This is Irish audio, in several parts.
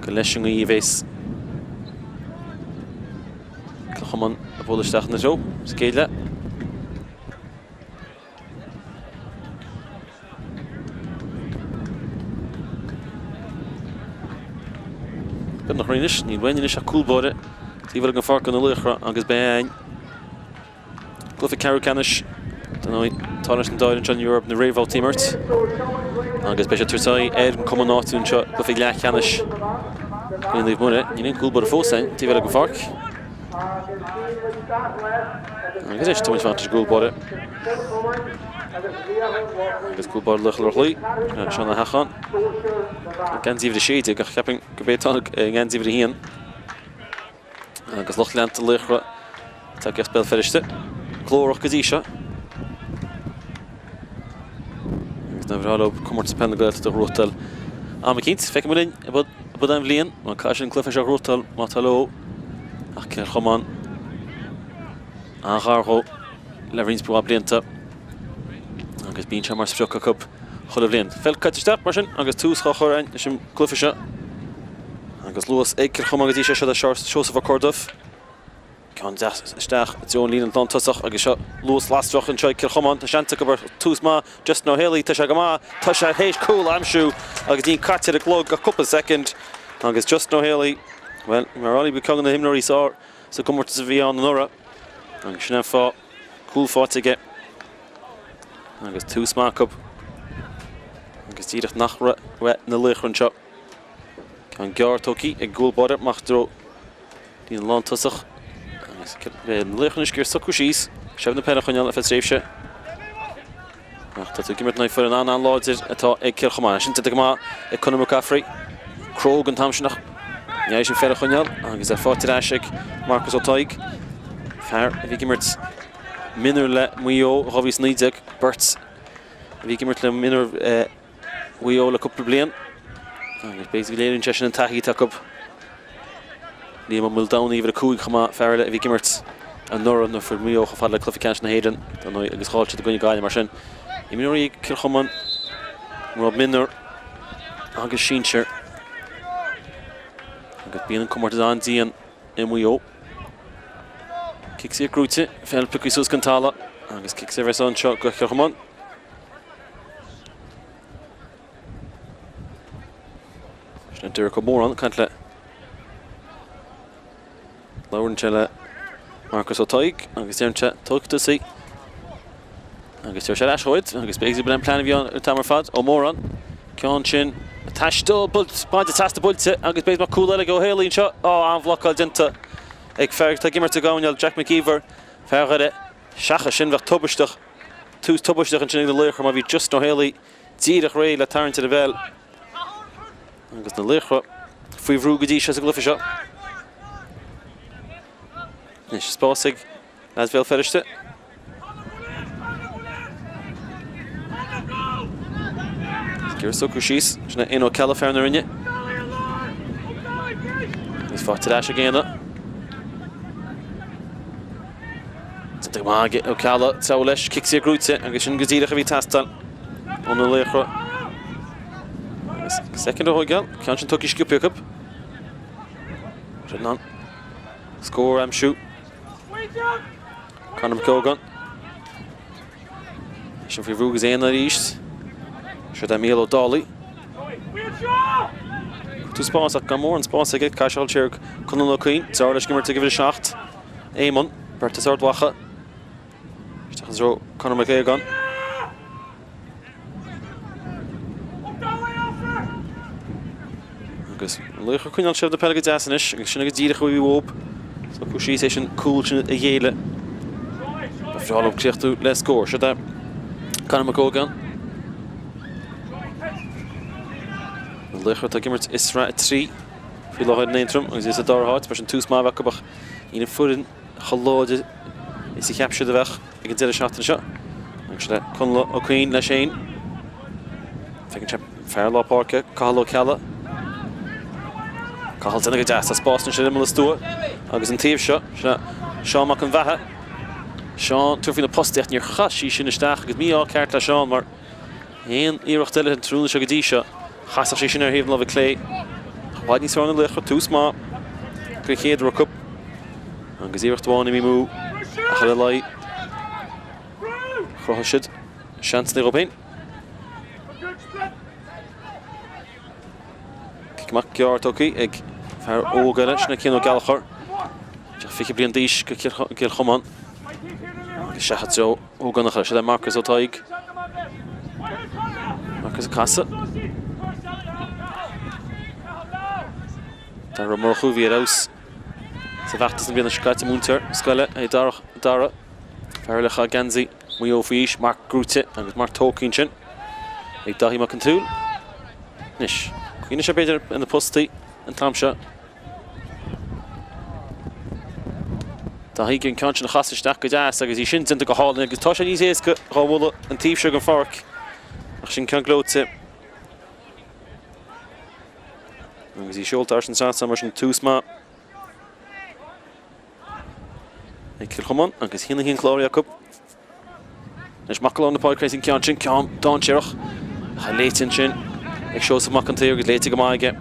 Galeshing Eves Chomáin a bhfuilteach na tro scéile Bin nach rinis ní bhain is a coolbóide tí bhfuil an farc an Laochra agus bein Glufa Carucanis Danoi Tánas an Dáil in Europe na Réval Teamert agus beis a turtáí Comórtas náún seo Glufa Leachanis Gwyn dweud mwyn ni'n ein gwybod y ffos ein, ti fel y gyffarc. Agus eich tymwys fantas gwybod e. Agus gwybod Loch o'r llwy, Sean a Hachan. Gan zifr y siedig, ach caping gybeitog gan zifr y hyn. Agus Loch Leant y Laochra, tag gas bel ferishte. Clórach gys isio. Agus na fyrhal o Comórtas Peile Gaeltachta rwtal. Am y cynt, fec ymwneud, bod yn flin, mae'n cael yn clyffa siag rwtal, mae talo, ac yr Chomáin, a gharho, lefrins bwa blianta, agus bín siag mars ffrioc a cwp, chod y flin. Fel Gaeltachta, marsin, agus tús chachor ein, nes ym clyffa siag, agus Lewis eich yr Chomáin gyddi siag a Siosaf a Cordov, gan stach, John Lín yn Tontasach, agus Lewis lastfach yn siag yr Chomáin, ta sianta gyfer tús ma, just no heli, ta siag ma, ta siag heish cool am siw, agus dín catir y glog a cwp a second, agus just no heli, well, mae'r ali bycang yn y hymnor I sar, so Comórtas a fi an yn ora, agus sy'n efo, cool ffordd i get, agus tús ma cwp, agus dýrach nachra wet na Laochra yn siog, gan Gaeltachta ag gŵl boder, mach dro, dín lan tusach, Yn Laochra ysgyr socw sys, sef na penach yniol a ffes reifse. Ach, tatw gymryd na I ffyr yn anan lodyr eto ag cyr Chomáin. Sy'n tydych yma ag Conor McCaffrey, Crog yn tamsiynach. Niai sy'n fferach yniol, agos ffortir asig Marcus O'Toig. Fer, fi gymryd minur le mwyo Rovis Neidig, Bert. Fi gymryd le minur mwyo le cwpl blian. Agos beis fi leirin chesyn yn tahi tacwb. Liam am Muldown I fyr y cwg chyma ferle fi gymryd yn nora na ffyr mwyo chafad le clyffi cans na heidyn. Dan o'i agos chol sydd y gwyn I gael mar sy'n. I minur I cyr Chomáin. Rob minur. Agos Sóisear. Agos bíon yn Comórtas an dian I mwyo. Cic sy'r grwyti. Fel pwcw sŵs gyntala. Agos cic sy'r feson sio gwych cyr Chomáin. Sy'n dyr o moron. Cant le. Lawr yn chile Marcus O'Toig, agus dyr yn che Tolkta si. Agus dyr siar ashoed, agus beigsi bod yn plan I fi o'n tamar ffad, o moron. Cion sy'n tasdo, baid y tasdo bwylte, agus beigsi mae cwla le go heili yn sio. O, anfloc al dynta. Eg ferg ta gymryd y gawnol, Jack McGeever. Ferg ydy, siacha sy'n fach tobystach. Tŵs tobystach yn sy'n y Laochra, mae fi just no heili. Dyrach rei le tarn til y fel. Agus na Laochra, fwy frwg ydi sias y glyffi sio. Nes spásig as fel ferishte. Gyr socw sys, sy'n un o Calafern ar unni. Nes ffortir asig eina. Sy'n dig maag o Cala, taw leis, cic sy'r grwyti, agos sy'n gydyrach a fi tastal. O'n y Laochra. Second o hoigel, cian sy'n togi sgwpio cyp. Rydnan. Score am shoot. Conor McCogan. Sy'n fwy frwg ys ein ar eist. Sy'n Emil O'Dolly. Tŵ spás ac gan môr yn spás ag caisiol siarg Conor McCogan. Zard ys gymryd ag gyfer y siacht. Eamon. Berta Zard wacha. Sy'n dro Conor McCogan. Agus Laochra cwynal siarad y peleg y dasanish. Agus sy'n ag dyrach o I wob. So cwsi sy'n cool sy'n y geile. Fyrhal o creachtw le sgôr. Sy'n da Conor McCogan. Laochra ta gymryd isra y 3. Fy loch yn eintrwm. Agus ys y dar hat. Mae sy'n tŵs ma fach gybach. Un y ffwrdd chalod is I capture dy fach. Ag yn dyr y siat yn sio. Agus sy'n da Conor McCogan le Shane. Feg yn siap Ferla Parca. Cahal o Cala. Cahal dyna gydas. As Boston sy'n ymwyl ystwa. Agus yn tîf sio. Sean mac yn faha. Sean twrfyn y postiach ni'r chas I sy'n ystach. Agus mi o Cárthach Sean mar. Ein Íochtar yn trwyn sio gydi sio. Chasach sy'n ar hefn lof y clay. Bhaid ní sána Laochra tús má go chéad rucup agus Íochtar í mú a chuile lai chrocha siad seans na Robin. Kicmach geart oki ag fear ógara sna cían ó Gaeltachta. Teach fiche blian díos go cír Chomáin. Agus seachat seo ógana chuile sé Marcus ó taig. Marcus a casa. Tá mar chuhí aus. Sa bheachtas na blian a scaite múntar scoile é dara. Fear lecha gansaí mu ó fís Mark Grúte agus Mark Tócín sin. Ag dahí mac an túl. Nis. Cuine sé beidir in na postaí an tamse. Dahí gin cáint na chasaisteach go deas agus í sin tinta go hálainn agus tá sé níos éas go rábhla an tíobse go farc. Ach sin cean glóte. Agus í seoltar sin sása mar sin tús má. Ag Chomáin agus hína hín chláir Jacob. Nes macalán na páicréis sin cean sin cean dáin tíireach. A léitin sin ag seo sa mac an tíir agus léite go maige.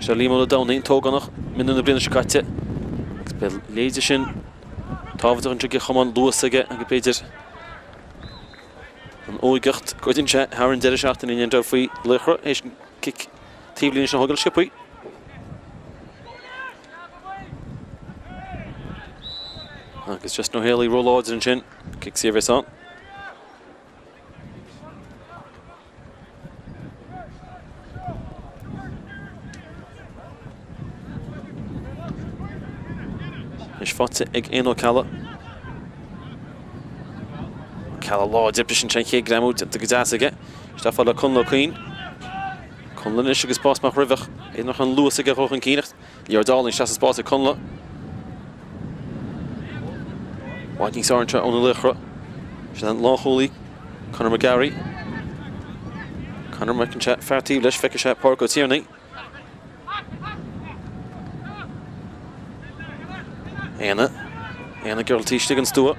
Se límó a dánaí tóganach minú na bliana scaite. Agus be léide sin tábhatar an tríge Chomáin luas aige agus beidir an óigecht goidin se harann deire seachtain in dá faoi Laochra éis cic tíblíonn sin thugail sipaí. Agus just no héalaí róláidir an sin cic siar bheits an. Is fáte ag éon ó Calla. Calla láidir be sin 100 gramú de go deas aige. Tá fáil le Conla Queen. Conla is agus pásmach ribhach é nach an luas aige roch an cíneacht. Líordálinn se spás a Conla. Bhaid ní sáirnte óna Laochra. Se an látholaí Conor McGarry. Conor mac an se feartíh leis feice se páirc ó tíarnaí. Éana girl tíiste an stúa.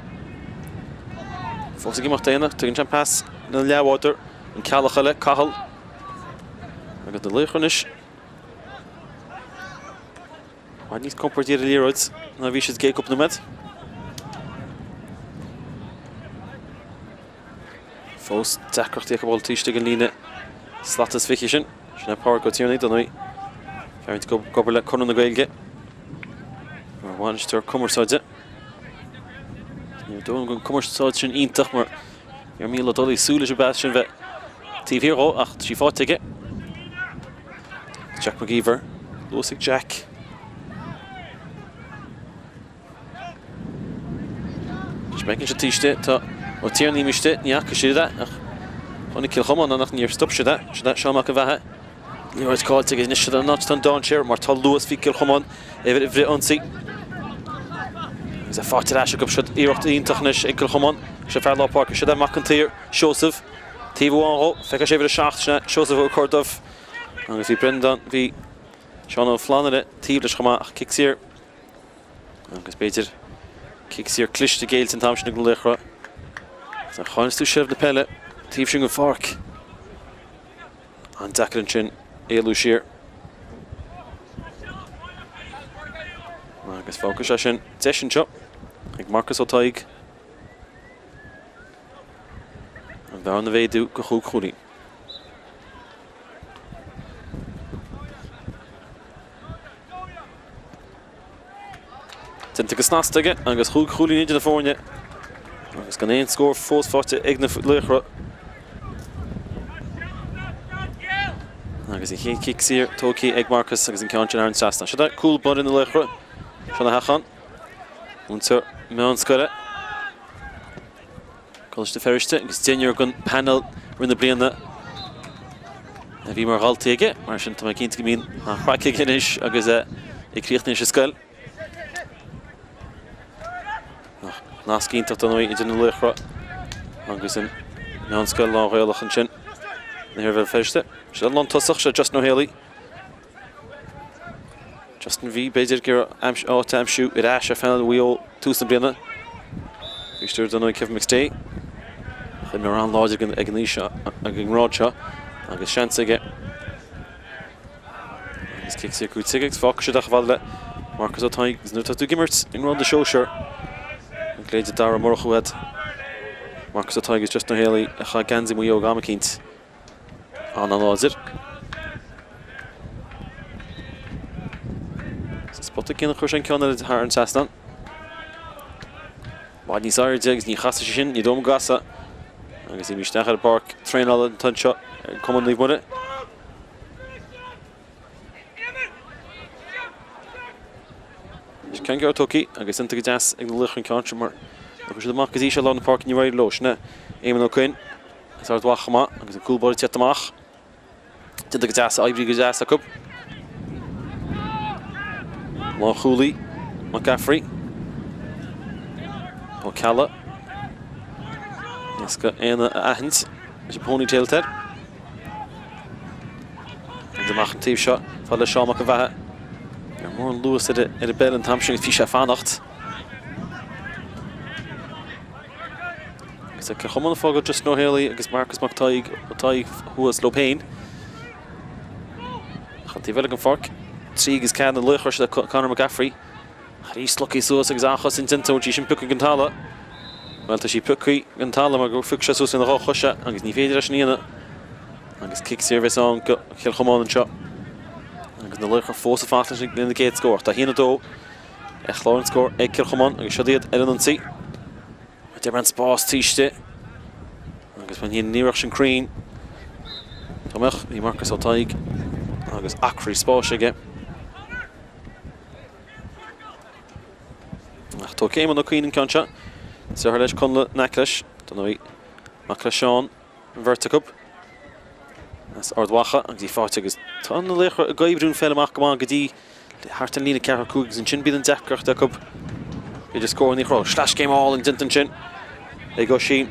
Fósa gimach éana, tugann se pass na leabháidir an Callach le cahal. Agus na Laochranis. Bhaid níos compordíar a líróid na bhí siad géicúp na med. Fós deachreachtaí go bhfuil tíiste an líne slatas fiche sin. Sinna páirc ó tíarnaí donnaí. Fearint go gobar le Conor na Gaeilge. Bhaintear cumarsáide. Dúin gon cumarsáid sin ionintach mar ar míle dolaí súla sé bheith sin bheith tíomhhíoró ach sí fáteige. Jack McGeever, Losig Jack. Smecinn sé tíiste tá ó tíarnaí miste níach go siad ach chunig Cill Chomáin nach níor stop siad seamach a bheitthe. Níor cáilte is níos an náit an dáin séir mar tá luas fi Cill Chomáin éhir bhré ansaí. Is a fáte eise go siad íocht ionintachnis ag Cill Chomáin se fear lápáirc siad amach an tíir Seosamh tíomhánró feice sé bhir a seachtaine Seosamh ó Cordmh agus bhí Brendan bhí Seán ó Flanneire tíomh leis chumá ach cic siar agus beidir cic siar cliste Gaelte an tamsin go Laochra. Tá cháinstú sibh na peile tíomh sin go farc an deacair an sin éalú siar. Agus fócas sin deis seo ag Marcus ó taig an bhean na bhéadú go chúg chúlaí. Tinta go snástaige agus chúg chúlaí idir na fórne agus gan éon scór fós fáte ag na Laochra. Agus i chéad cic siar tócaí ag Marcus agus an ceantin ar an seasta. Siad cool bud in na Laochra. Seanna hachan. Úntar meán scoile. Coiste feriste agus déinear gon panel rinne bliana. A bhí mar ghaltaí aige mar sin tá cinnta go mín a chhraice ginis agus i críochtaí sé scoil. Nás cíntacht an idir na Laochra agus in meán scoil láthghaolach an sin. Na hir bheith feriste. Se an tosach se just nó héalaí. Justin V beidir gur áta amsú i ráis a fenn bhíol tús na bliana. Bhí stúir don ceh mixté. Chud mar an láidir ag an níos ag an ráid seo. agus chance aige. Agus kick sé cút sigig fach sé dachvalde. Marcus O'Toig is nu tú gimmert in run the Sóisear. An gléide dara morchuad. Marcus O'Toig is just no Haley a cha ganzi mu yog amakint. An Ozir. Spotted kin chushan kionner the Harn Sastan. Wad ni zair digs ni chassa shin ni dom gasa. Agus I mistachar park train all the ton shot commonly won it. Can go Tucky, agus into the gas in the Loch and country mar. Agus the mark is each along the park in your right Loch, ne? Eamon O'Quinn. Start Wachma, agus a cool body chat mach. Did the gas Ivory gas a cup. Loch Hooley, McCaffrey. O'Calla. Yes, got Anna Ahens. There's a ponytail Ted. And the mach team shot for the Sean McAvaha. More Lewis at a bell and hamstring Fisha Fanacht. It's a Chomáin Fogel just no Haley against Marcus McToig who was Lopain. Chanty Veligan Fork. Trig is Can and Loch the Conor McCaffrey. He's lucky so as Achos in Tinto which she Puka Gantala. Well to she Puki Gantala go Fuksha so in the Rochosha and his Niveda Rashnina. And his kick service on Kill Chomáin and shot. The Loch force fast in the gate score. Tahina do. Lawrence score. Kill Chomáin. I should it. Ellen see. The man Spórt teached. I guess when he near Russian Crane. Tomech. The Marcus O'Toig. I guess Acri Spórt again. To came on the Queen in Concha. So her lesh Conla Naklish. Don't know. Maclashawn. Verticup. That's Ardwacha, and he fought against Ton the Laochra, a guy doing fell amach Gaman Gadi, Hartan Lina Cárthach and Chin Bill Zepkirch the cup. He just scored in the cross. Slash game all in Dinton Chin. They go Sheen.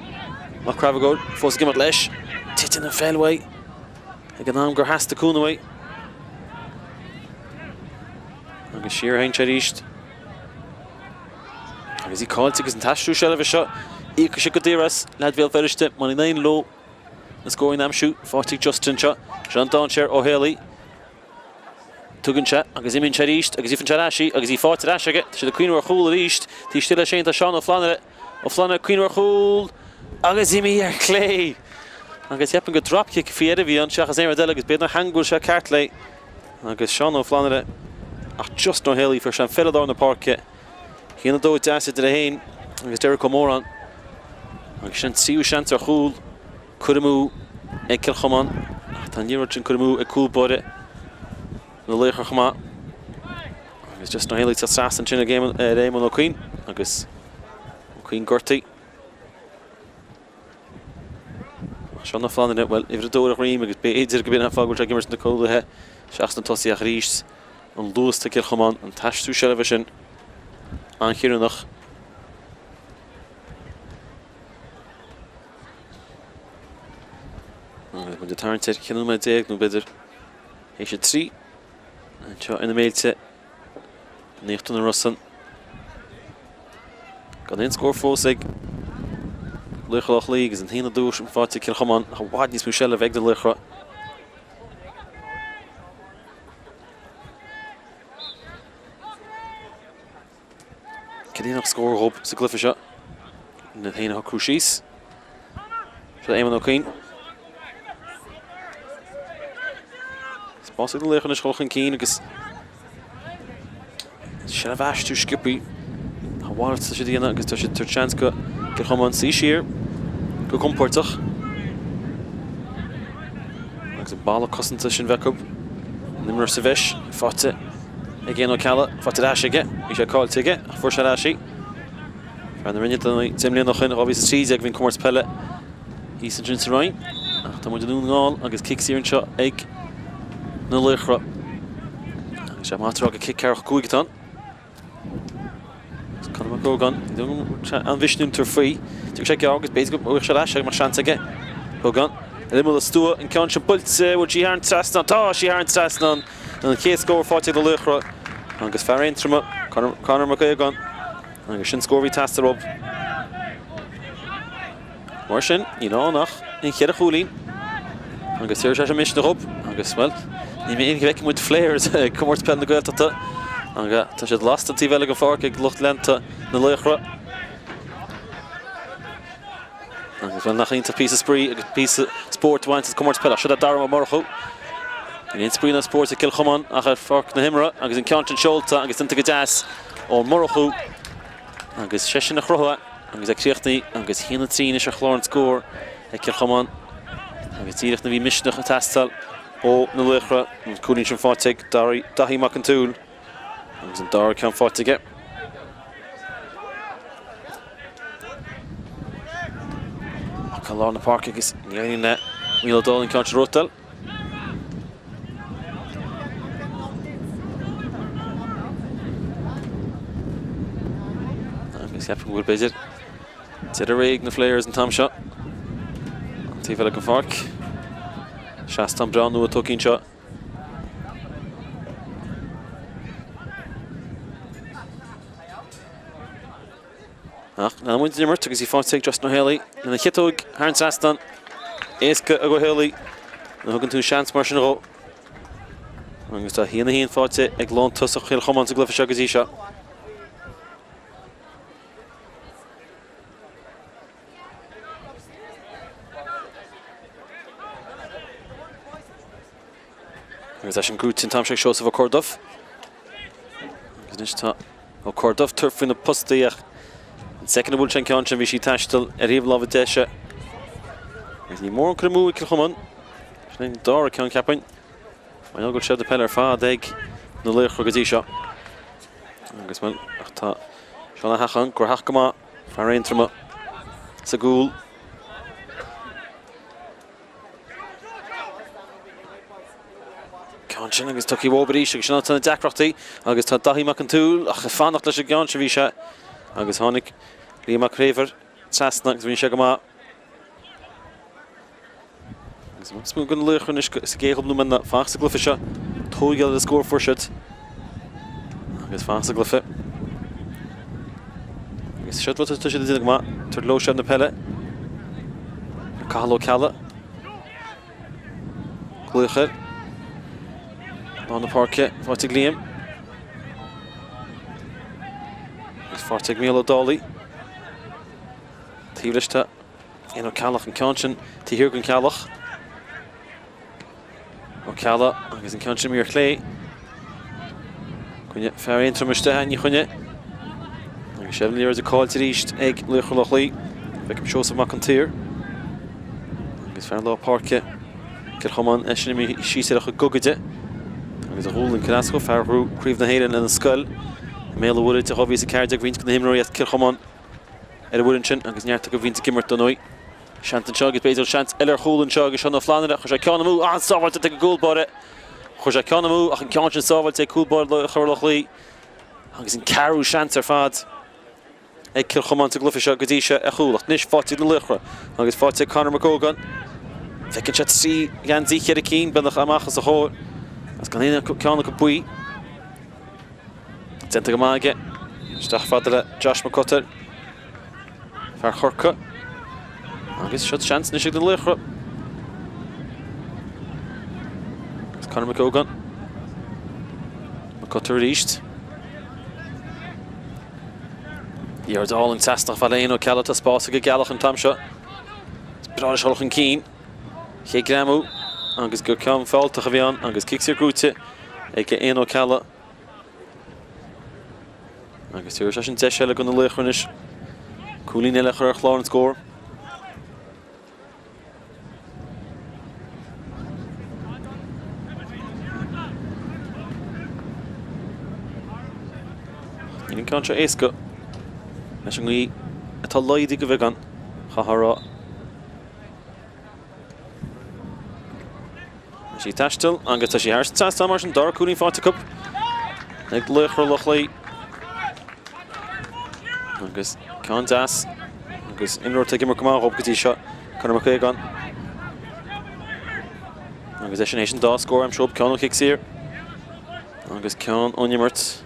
Macravagol, Fos Gimmet Lesh. Titin and fell away. Eganamgar has to coon away. And the sheer Hein Chadisht. As he called to get Tashu shell of a shot. Íochtar Ladville Ferishte, money 9 low. The scoring am shoot, 40 Justin shot. Jean Doncher O'Haley. Tugan chat, agus Imin Chadisht, agus Ifan Chadashi, agus he fought to Dash again. To the Queen Rachul East, the still a shane to Sean O'Flanagan, Queen Rachul, agus Imi Clay. Agus Yeppen got drop kick for Edevion, Shachas Eradel, agus Breathnach Hangul Shah Cartley. Agus Sean O'Flanagan, just O'Haley for Shan Fellador in the park. He in the door to acid to the Hain, agus Derek O'Moran. Agus Shan Siu Shant Rachul. Kudamu, Kill Chomáin, Tanirochin Kudamu, a cool body. The Laochra Chomáin. It's just no Haley to Sass and Chin a game on O'Queen. I guess O'Queen Gertie. Sean O'Flanagan, well, if the door of Reem, because Bates are going to have fog, which I give us in the cold ahead. Shaston Tossi Achrish, and Lewis to Kill Chomáin, and Tash to Shelevision, and Hiranach. When the Tarn said, "Can my day no better?" He should 3 and shot in the Méilte. Íochtar and Rosann. Got in score 4-sig. Loch leagues and Hina douche and fought to Kill Chomáin. How wide is Michelle of the Lochra? Can he not score hope? It's a cliff shot. And then Hina Crushis. Should aim on O'Queen. Spórt the Loch and Schoch and Keen because should have asked to Skippy. How wild is the idea? Because there's a chance to Kill Chomáin Sóisear. Go Comórtas. There's a ball of custom to Shinvekub. Nimmer Savish. Fought it. Again O'Calla. Fought it Ash again. We should call it again. First shot Ashy. From the minute the Zimli noch in. Obviously Cill Egvin Comórtas Peile. He's in Jinsa Ryan. After we're doing all. I guess kicks here and shot. Egg. No Laochra. Shamatrog a kick Cárthach Guigaton. Conor McGogan. Don't envision to free. To check your August basically. We should ask my chance again. Gogan. Eliminate the Stua and Concha Pulse. Would she aren't Trasnon? Oh, she aren't Trasnon. And the case score 40 the Laochra. Angus Farrain from Conor McGogan. Angus Shin score we test up. Morshin, you know, nach in Kira Hulin. agus tíir sé mission up agus well ní mé ingeveik mu flares Comórtas Peile na Gaeltachta anga tá sé last an tí bheile go fág ag lucht lenta na Laochra agus well nach inta písa spree agus písa Spórt bhaint Comórtas Peile siad a darm marcho in spree na Spórt Cill Chomáin ach ar farc na himra agus in Ceantin Seolta agus inta go deas ó marcho agus sesin na chroha agus ag críochtaí agus hína trín is a chlár scór ag Cill Chomáin agus tíireach na bhí misneach a testal ó na Laochra an cúlín sin fáteig dahí mac an túl agus an dar cean fáteige ach lá na parc agus níoine na míle dul in Ceantin Rotal agus ceapim bhfuil beidir tiad a réig na flares an tam seo tí bheile go farc Seastan Brown nua tucín seo ach na muinte nimmert agus í fáteig just na héalaí na chitóg Harn Seastan éasca a go héalaí na thugann tú seans mar sin ró agus tá híana híon fáte ag lán tusach Cill Chomáin sa glufa agus í seo agus é sin grút in tamseach seos a Cordov agus níos tá ó Cordov turfin na postaíach an second bhúil sin ceann sin bhí sí taistil a riomh lábh deise agus ní mór an crumú i Cill Chomáin sin dar a ceann ceapain mai ágail séad a peile ar fád ag na Laochra agus í seo agus man ach tá seo na hachan gur hach go má fear aontrama sa gúil Ceann agus tuí bhóbarí agus sinna tána deacrochtaí agus tá dahí mac an túl ach a fannacht leis a gceann se bhí se agus tháinig líamach réomhar Breathnach agus bhíonn se go má agus spú gon Laochra is géal blú na fásta glufa se tógeal a scór fuirseid agus fásta glufa agus siad bhfuil tu sé go má tuair lo sead na peile cahaló cealla Gluachar on the parquet, fáteig Liam. Agus fáteig Míle Dolly. Tíbhliste in ó Cárthach an Ceantin, tí hiúr gon Cárthach. Ó Cárthach agus an Ceantin míor chlé. Cúine fear aontramuiste hain chuine. Agus séim líor a cáilte ríist ag Laochra Loch Lí. Feiceam seosamh mac an tír. Agus fear lá parquet. Cill Chomáin eisina mí síosaach a gogaide. Agus a húil in Cnasco fearhrú críomh na héireann in an scoil. Méile bhfuil a chohí a Cárthach bhínt go na himráí Cill Chomáin ar a bhfuilin sin agus neartta go bhínt gimmart don nói. Seantain seo agus beidir seans eile húlann seo agus seo na flanire chu sé ceanamú an sábhailte ag go gúlbáire. Chu sé ceanamú ach an ceann sin sábhailte ag cúlbáir le Chur Loch Lí. Agus an carú seans ar fad ag Cill Chomáin sa glufa seo go dtí se a chúl ach níos fáteig na Laochra agus fáteig Conor McCógan. Feiceann sé trí gan díchead a cín benach amachchas a chóir. As gan hína ceanna go buí. Tenta go máige. Steach fada le Josh McCutter. Fear chorca. Agus siad seans níos ag na Laochra. As Conor McCógan. McCutter ríist. Díar dáil an teasnach fel éon ó cealla tá spása go gealach an tam seo. Brád seolach an cín. Ché gramú. Agus go ceann fáilteach a bhí an agus cicsaí grúte ag éon ó cealla. Agus tíir sé sin deis eile go na Laochra is. Cúlín eile chur chláir an scór. Níl ceann sé éasca leis an gí atá laidí go bheith gan cháthrá. Sí taistil agus tá sí háirsa teasta mar sin dar cúlín fáteach ag Laochra Loch Lí. Agus ceann deas agus inúirta gimmar go máth gotí seo Conor McCógan. Agus é sin dá scór am seob ceann ó cicsaír. Agus ceann ónimmirt.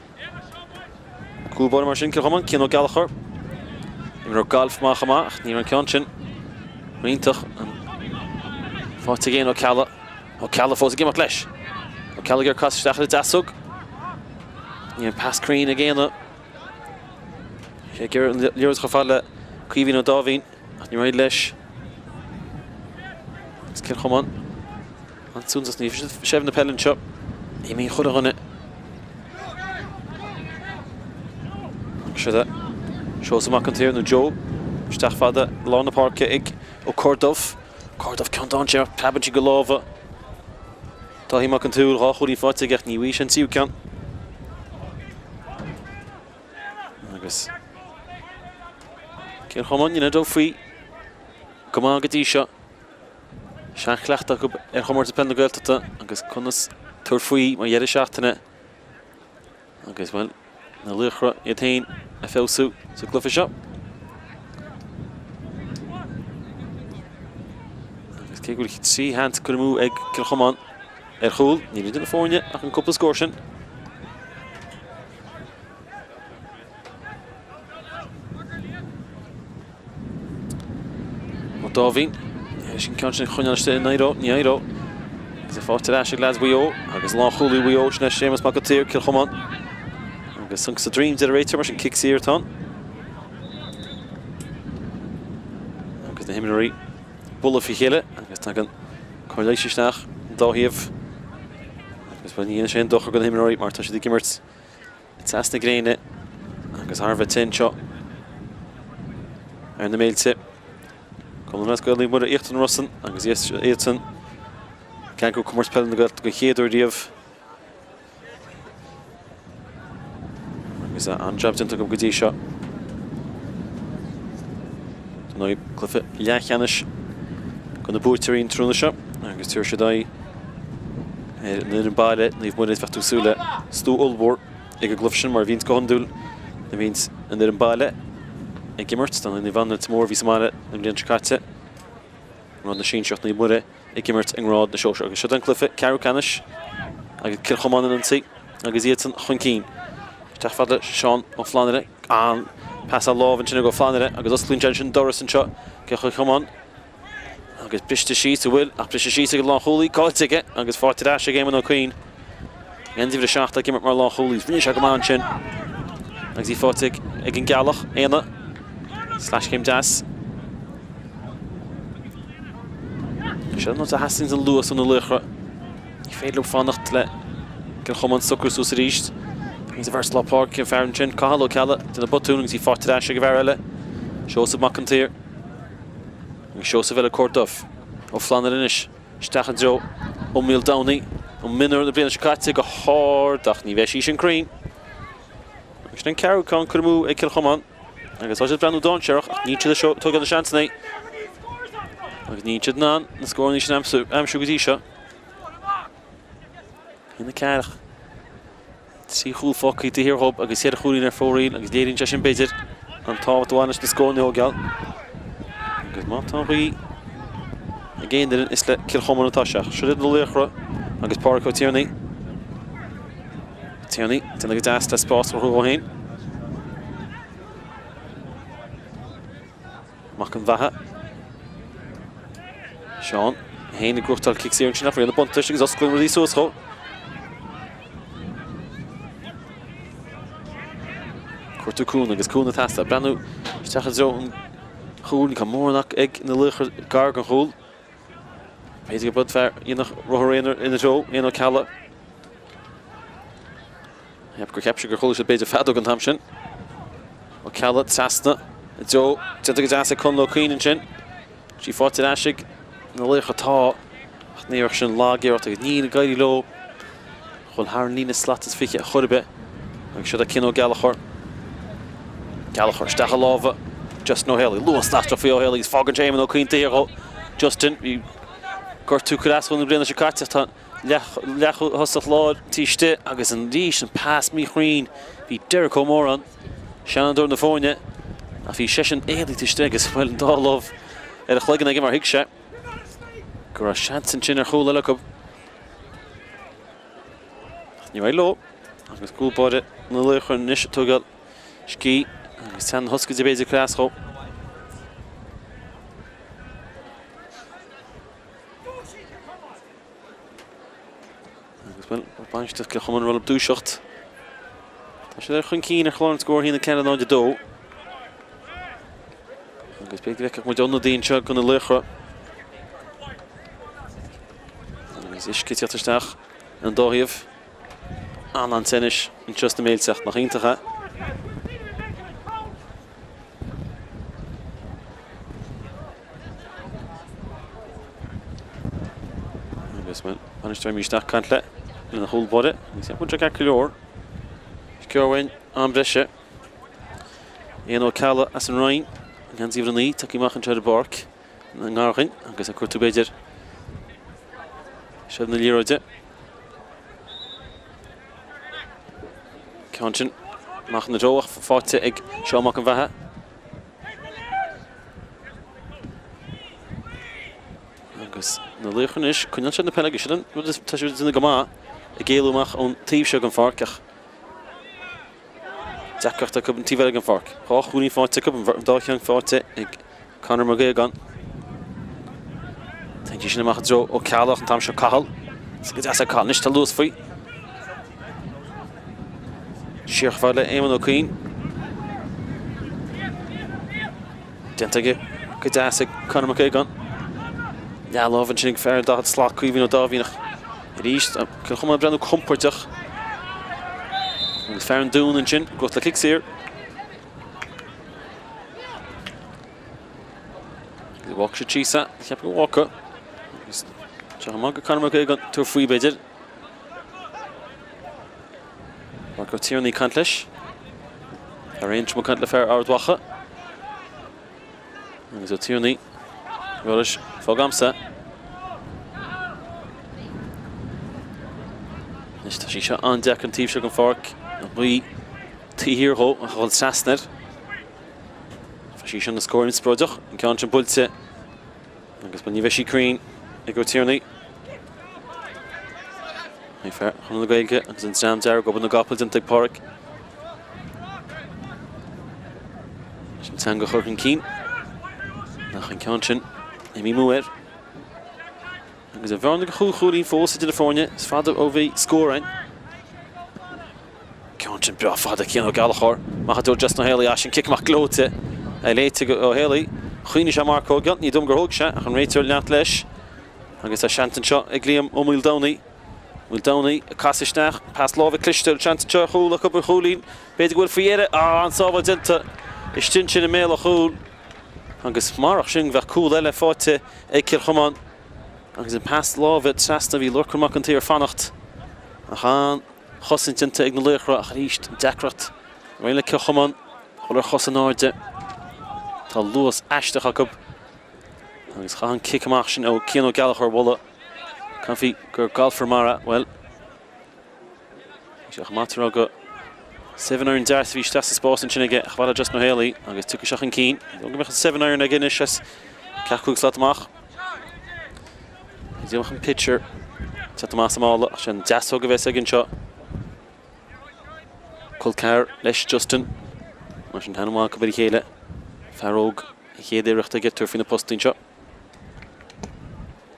Cúlbáir mar sin Cill Chomáin cin ó Gaeltachta. Imar ó galf máach amach ní an ceann sin. Rionteach an Fáilte again O'Calla. O'Calla fós again leis. O'Calla gur cos stachel dasug. Yeah, pass Crean again. Sé gur Leos Khafala Cuivin O'Davin. Ní raid leis. Cill Chomáin. An soon as ní Shevna Pellin shop. He may chud on it. Should shows some here no Joe. Stach fada Lana Park ig o Cordov count on chair Tabachi Golova. Tá hí mac an túil há chuí fáte gach ní wís an siú can. Agus Cill Chomáin ina dó faoi Comórtas gatí seo. Sean Tráchtaire go Comórtas Peile Gaeltachta agus conas túr faoi má dhéidir seachtainna. Agus well na Laochra iad tain a felsú sa glufa seo. Agus cé gúil trí hand cwrmú ag Cill Chomáin chúil, ní bhíad na fórne ach an cúpla scóir sin. Má Dávín, sin ceann sin chuineaniste in ní éiro. Agus a fáte eisiau glas bhuió, agus lá chúlaí bhuió sinna sémas mac go tíir Cill Chomáin. Agus sunk sa dreams ar a réitir mar sin kick sír tán. Agus na himnaí bulla fi chéile, agus tá gan choiléisisteach dáhíomh. Agus ba níana sé dochar go na himnaí mar tá sé gimmert. It's na gréine, agus Harvard 10 seo. Ar na Méilte. Come nas go líon mud Íochtar Rosann, agus Íochtar. Can go Comórtas Peile go chéadúir díobh. Agus an job dynta go gotí seo. Nó clufa leachchanis go na búirtaín trúna seo. Agus tíir sé dá na an baile níomh muid fechtú súla stú olbór ag a glufa sin mar bhíns go handúil na bhíns an an baile ag gimmert dan na bhanna mór bhí samáile na blion Cárthach. Rán na sin seocht na muide ag gimmert an rád na seo agus seo an clufa cearú canis agus Cill Chomáin an tí agus Íochtar chun cín. Teach fada Sean ó Flanire an pass a láhann sinna go Flanire agus os clún sin doras an seo Cill Chomáin agus briste síos a bhfuil ach briste síos go lá cholaí cáilte agus fáte eisiau géime nó Queen. Gendí bhí seachta gimmert mar lá cholaí bhí se go máin sin agus í fáte ag an Galach éana slash céim das. Se nó a hasins an luas an na Laochra. Ní féad le fannacht le Cill Chomáin sucr sús a ríist. He's a verse Loch Park in Farrington, Cahill O'Calla, to the buttoonings he fought to dash a Gavarella. Shows of McIntyre. And shows of Villa Cordov. Of Flannerinish. Stachan Joe. O'Meal Downey. O'Minner the Breathnach Cárthach. A hard. Ach ní bheith sin Crean. Agus den Carol Con Cwrmú ag Cill Chomáin. Agus oes brand new Dawn Sherach. Ní to the show. Tug the chance tonight. Agus ní chyd nan. Na score ní sin amsú gotí seo. In the Cárthach. Sí chúl focaí tí hir hob agus séad a chúlín ar fórín agus léirín se sin beidir an táhat bháinis na scóne ó geall. Agus má tá bhí a géandarin is le Cill Chomáin atá seach. Siúd na Laochra agus Páirc ó Tierney. Tierney, ten agus deas le Spórt go thuú ó hain. Mach an bhatha. Sean, hain na grúchtal kick sír sin afar na buntas agus os clúin ruí suas cho. Cuirtú cún agus cúna tasta. Brandú Stachan Joe an chúl ní Comórnach ag na Laochra gar an chúl. Péidir go bud fear íonach rothréinar ina Joe, íon O'Calla. Heb go ceapse gur chúla sé beidir fadó an tam sin. O'Calla tasna. Joe, tenta go deasa chun le Queen sin. Sí fáte eisiau na Laochra tá. Ach níoch sin lágéirt agus ní na gairí lo. Chun thar lína slatas fiche a churbe. Agus siad a cin ó Gaeltachta. Gaeltachta stachel láva. Just no Haley. Luas Lastra for Haley. He's fogging Jamin no Queen Tiro. Justin, we got two crass on the Breathnach Cárthach. Lech hustle Lord Tishte. Agus an dish and pass me green. Be Derek O'Moran. Shannon door the phone yet. If he session Haley Tishte agus well and all love. A chlegan again our hick shot. Gur a chance in chinner hole look up. You low. Agus cool body. Na Laochra nish tugal. Ski. Agus tan husky the basic class ho. agus well baiste go Chomáin roll up dúiseacht. Tá sé chun cín ar chláin scór hína ceanna náide dó. Agus beag bheith mu donna daon seo gona Laochra. Agus isci teatarsteach an dóíomh. An tennis in just na Méilteach nach iontacha. Agus well banistar míisteach cantle in na húlbode. Agus sé bunta ga leor. Cearhain an breise. Éon ó calla as an rain. Gan síomh an ní tací mach an tread barc na ngárachain agus a cuirtú beidir. Seb na líróide. Ceantin mach na droach fáte ag seomach an bheitthe. Agus na Laochran is cuineann sé na peile sian tá sé duna go má a géalúach ón taobh seo an farcach. Deachachta cub an tíbhile an farc. Chá chuúní fáte cub an dácheang fáte ag Conor McGeogan. Taintí sin amach dro ó cealach an tam seo cahal. Go as a cahal, nis tá luas faoi. Siach fáile éman ó cuín. Dentage go deas ag Conor McGeogan. Ja, láhann sin ag fear dahad slach cuimhín ó dáhínach. Ríist, go Chomáin brenn ó comporteach. Agus fear an dún an sin, go le kick sér. Agus walk sé tísa, cheap go walka. Agus teach má go Conor McGeogan túr faoi beidir. Mar go tíornaí cant leis. Ar réint mo cant le fear ardwacha. Agus ó tíornaí. Rolis fágamsa. Nis tá sí seo an deach an tíobh seo an farc. Bhí tíhír ho a cháil Sathairn. Fa sí sin na scórin spróideach an ceann sin builte. Agus ba ní bheith sí crín ag go tíornaí. Ag fear chun na Gaeilge agus an tram dear go na gapal den ag parc. Sin tean go chur an cín. Nach an ceann sin I mí múir. Agus a bhearna go chúchúirí fós in California is fada ó bhí scórain. Ceann bra fada cían ó Gaeltachta. Má dúir just na héalaí as sin kicach glóte. Léite ó héalaí. Chuoine sé mar cógan, ní dum gur thug sé ach an réitear leat leis. Agus a seantain seo ag líam ó Múil Downaí. Múil Downaí a casisteach, pas lábh clisteil seantain seo chúla go chúlín. Beidir gúil fiére an sábha dinta. Is tin sin na méle chúl. Agus marach sin bheith cúil eile fáte ag Chomáin. Agus an pas lábh trasna bhí lurcamach an tíar fannacht. A chan chosin tinta ag na Laochra a ríist decrat. Réile Chomáin chuir chosan áide. Tá luas eisteach acu. Agus chan kick amach sin ó cían ó Gaeltachta bhla. Can bhí gur galfar mara, well. Seach matar go 7 iron dart bhí stas a Spórt sin ige chbhada just na héalaí agus tu seach an cín. Don't go 7 iron ag inis as cachúg slát amach. Díomach an pitcher. Set amach amála sin deasó go bheith agin seo. Colcair leis Justin. Mar sin tanamá go bhí chéile. Faróg chéad éireachta ige tuair fin na postín seo.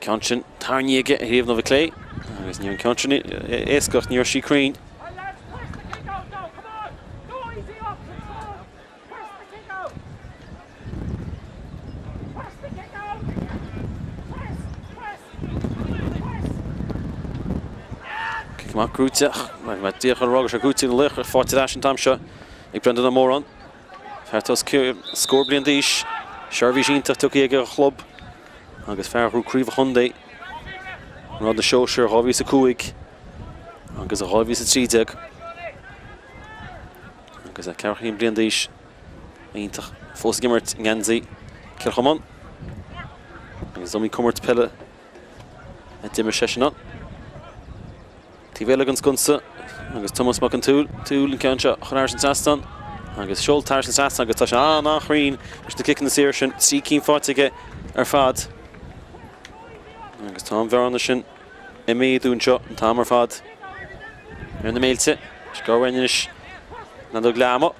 Ceann sin tarníige a riamh nó bheith clé. Agus níor an ceann sin éascach níor sí crín. Má grúteach, má díoch an rágus a grúteach na Laochra fáte as an tam seo ag brendan am mórán. Feartas scór blian díis, seirbhí sínta tuí ag a chlub, agus fearhrú críomh chundé. Rád na Sóisear hábhí sa cúig, agus a hábhí sa trídeag. Agus a cearchaín blian díis, aontach fós gimmert ngansaí Chomáin. Agus domí Comórtas Peile a dimmer seisian Tíbhéile an sconsa, agus Thomas mac an túl an ceann seo chunáir san Sathairn. Agus seol táir san Sathairn agus tá sé nachrín leis na kick na séir sin sí cín fáitige ar fad. Agus tá an bhearna sin I méadún seo an tám ar fad. Ar na Méilte, sgóhainis na do gláama.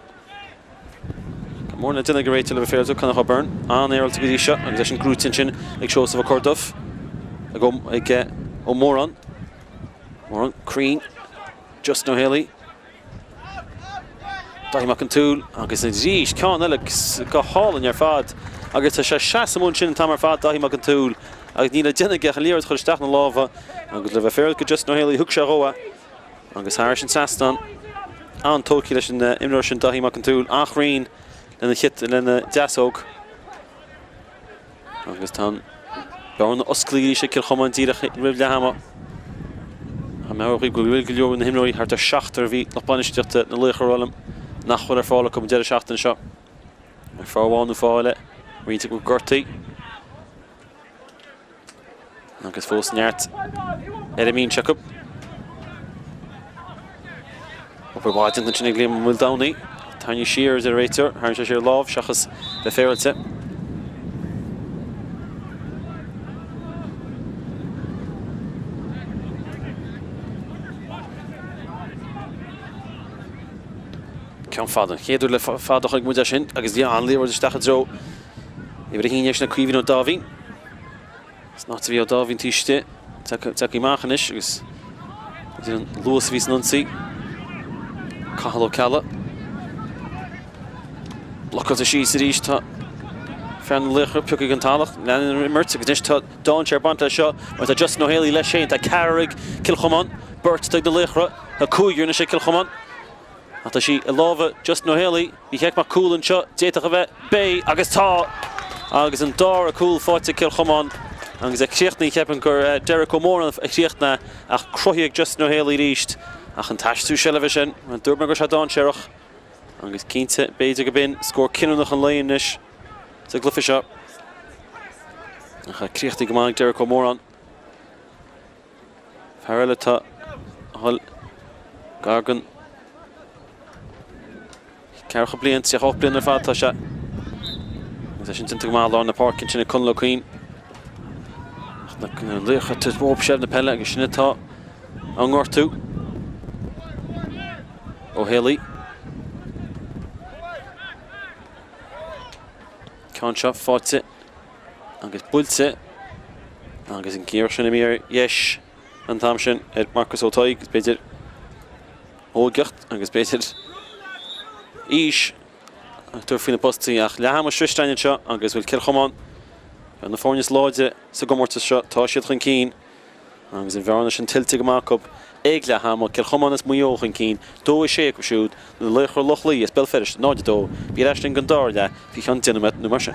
Mór na duine go réiteil a bhFear chuna Burn an éireilta go dtí seo, agus leis an grútin sin ag seosamh a Cordómh ag ó mórán. Moran, Crean, just no Haley. Dahi mac an túl, agus yn ddís, cawn eile go hall yn your fad. Agus a sias am sin tamar fad dahi mac an túl. Agus níl a dyna gech an líir chuil stach na láfa. Agus le bhFear go just no Haley hook se roa. Agus Harris yn sastan. An tóki leis yn imror sin dahi mac an túl. Achrín, yn y hit yn y dasog. Agus tan Bawn osclí sé cil Chomáin díreach ribh lehama. A meawr go bhfuil go leor na himróí hart a Sathairn bhí nach banisteachta na Lochra rolam. Nach chuir ar fála cum deir seachtain seo. Ar fáháin fáile, rínta go gortaí. Agus fós neart Eramín seacub. Op bháid an sin glím mhil downaí. Tanya Shear is a réitir, hair sé sé lábh seachas bhFearilte. Ceann fada, chéadú le fada chuig muide sin, agus dí an líomhar isteach dro. I bhfuil híine na cuimhín ó dáhín. Is náta bhí ó dáhín tíiste, take máchan is, agus dí an luas vís nonsaí. Cahal ó cella. Blochad a síos a ríis tá fearn Lochra piúcaigh an talach. Leann an imirt, agus tá dáin sé ar banta seo, mar tá just nó Haley leis sé, tá Cárthach Cill Chomáin, Burt tuag na Lochra, tá cúigiúr na sé Cill Chomáin. Tá sí a lábha just nó Haley, bhí check mar cúil an seo, déiteach a bheith, bé agus tá. Agus an dár a cúil fáite Cill Chomáin. Agus ag críochtnaí ceapan gur Derek O'Moran ag críochtna ach cruthíag just nó Haley ríist. Ach an taisú se leh sin, an dúr mar gur se dáin seirech. Agus cínte béidir go bin, scór cinúnach an léon is. Sa glufa seo. Ach a críochtaí go máig Derek O'Moran. Fear eile tá hol gargan. Cearcha bliant, sé hách blian ar fad tá se. Agus sin tinta go máil lá na parkin sinna Conlo Queen. Ach na Lochra tus bób sef na pelle agus sinna tá an ngortú. O'Haley. Canseo fáte agus builte agus an cíir sin imíar yes an tam sin Marcus O'Toig agus beidir ógeacht agus beidir ís dúr fin na postí ach leham a sristein seo agus bhfuil Cill Chomáin an na fórneas láide sa Comórtas seo tá siad chun cín agus an bhearna sin tiltte go mácab ag leham a Cill Chomáin is muoch an cín dó is sé go siúd na Lochra Lochlaí is belferis náide dó bí eistin gan dáir le bhí chean dynamit nó mar sin.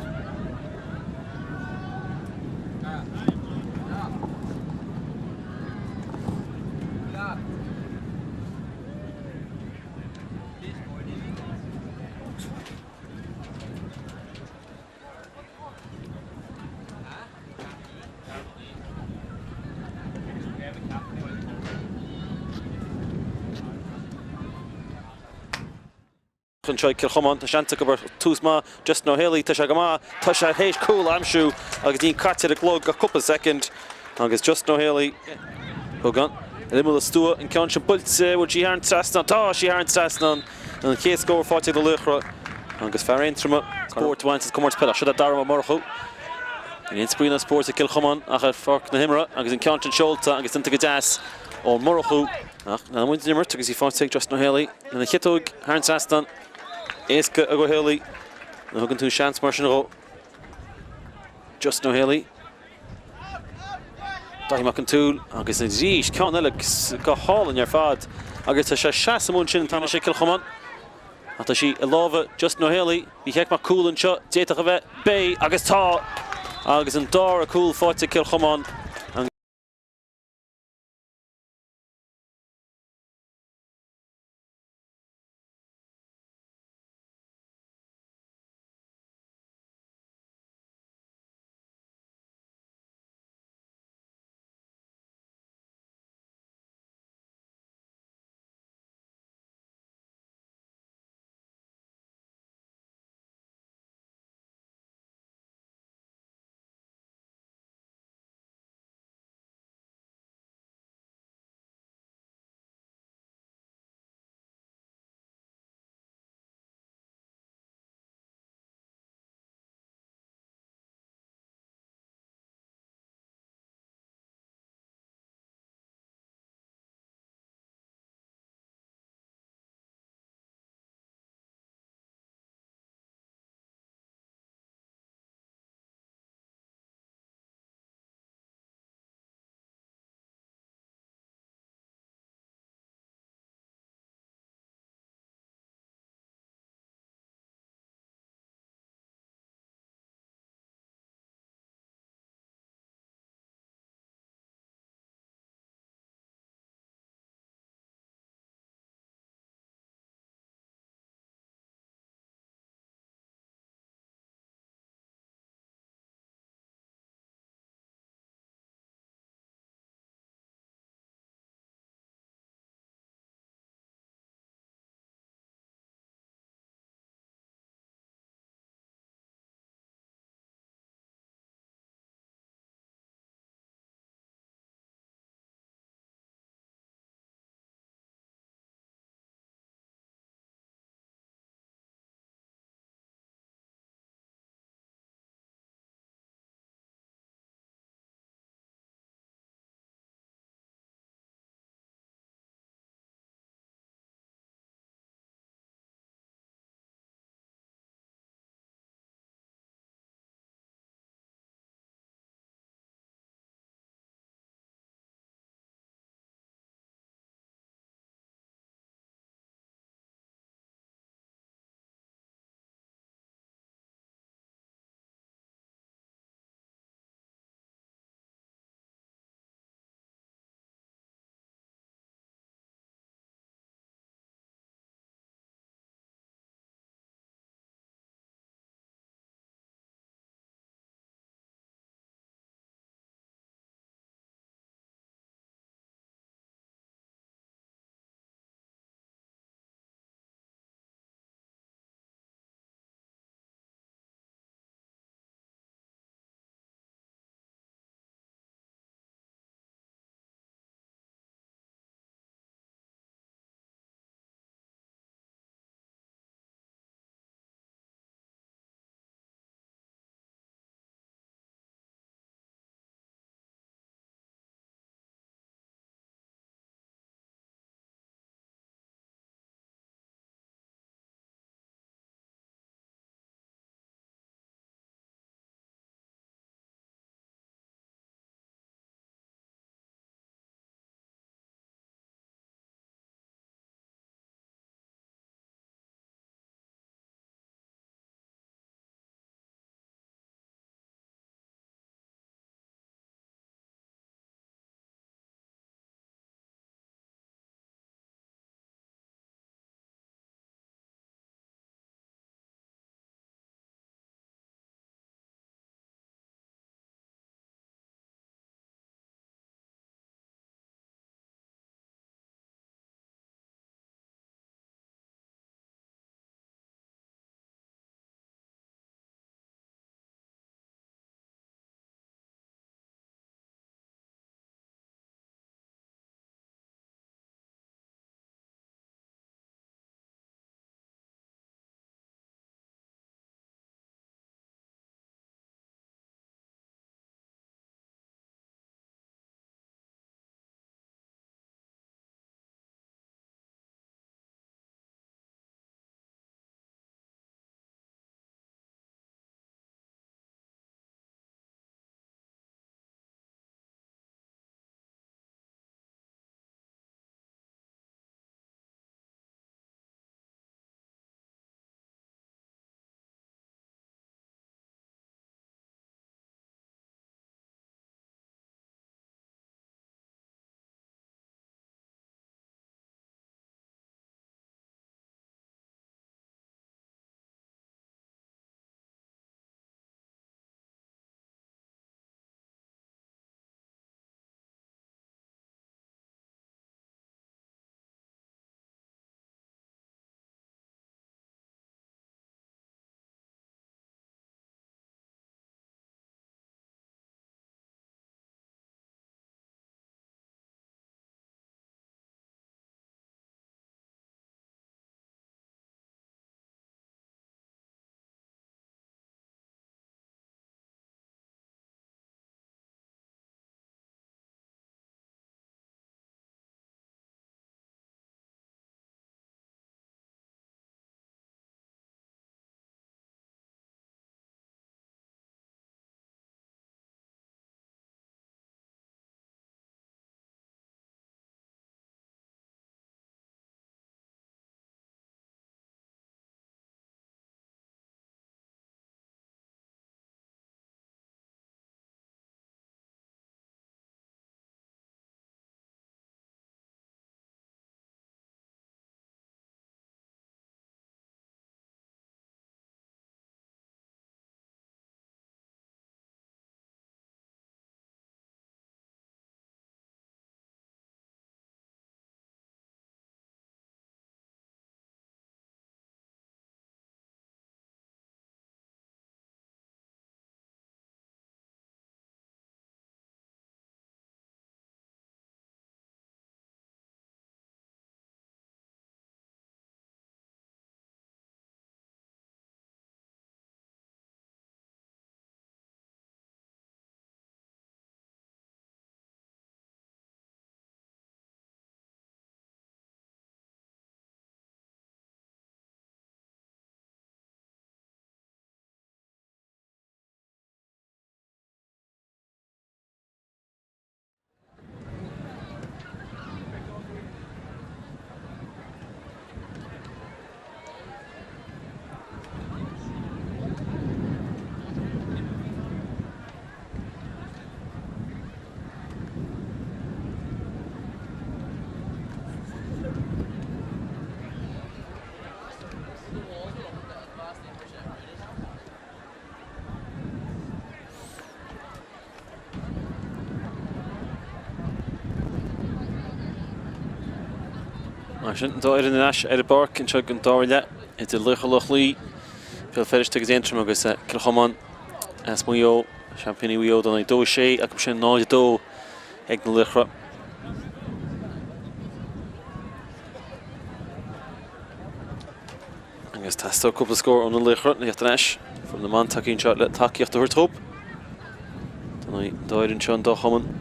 Chun seo Cill Chomáin tá seanta go tús má just nó Haley tá se go má tá se hééis cool amsú agus dín caite a glóg a couple second agus just nó Haley thugan imú a stúa an ceann sin builte bhil sí ar an trasna tá sí ar an trasna an chéad scór fáte do Lochra agus fear intrama Spórt bhaint is Comórtas Peile se a darm marchu an insprína Spórt a Cill Chomáin ach ar farc na himra agus an ceann sin seolta agus inta go deas ó marchu ach na muinte imirt agus í fáte just nó Haley na chitóg ar an trasna Éasca a go Haley na thugann tú seans mar sin ró just nó Haley dahi mac an túl agus na ddís ceann eile go hall in ar fad agus tá sé seas am sin tam sé Cill Chomáin a tá sí a lábha just nó Haley bhí check mar cúil an seo déiteach a bheith bé agus tá agus an dár a cúil fáite Cill Chomáin Sin dáir in as ar barc an seo an dáile I de Loch Lee fel ferris agus entrum agus Chomáin as muo champagne wio don do sé ac sin náid do ag na Laochra. Agus tasta couple score on the Laochra Íochtar from the man taking shot let takeíocht her top. Then dáir in Sean do Chomáin.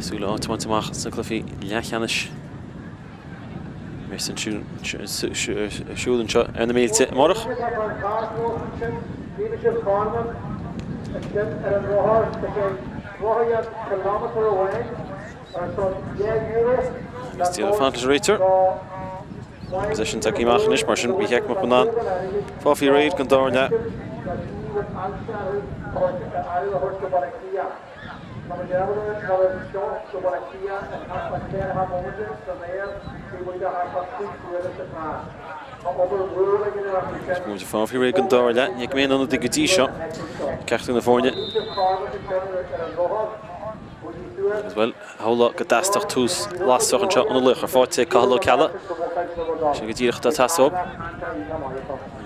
Súla átamach sa clufi lechanis. Mesin siúdan seo ar na Méilte Amárach. Agus tíad fantas réitir. Position takeí machnis mar sin bhí heic mo banán. bhFear réid gan dáirne. Moet bhFear réid gan dáirne. Níag mé an dig gotí seo. Ceachtain na fórne. As well, hála go dasteach tús lasach an seo an Loch ar fáte cála ceala. Sin go dtíoch da tasób.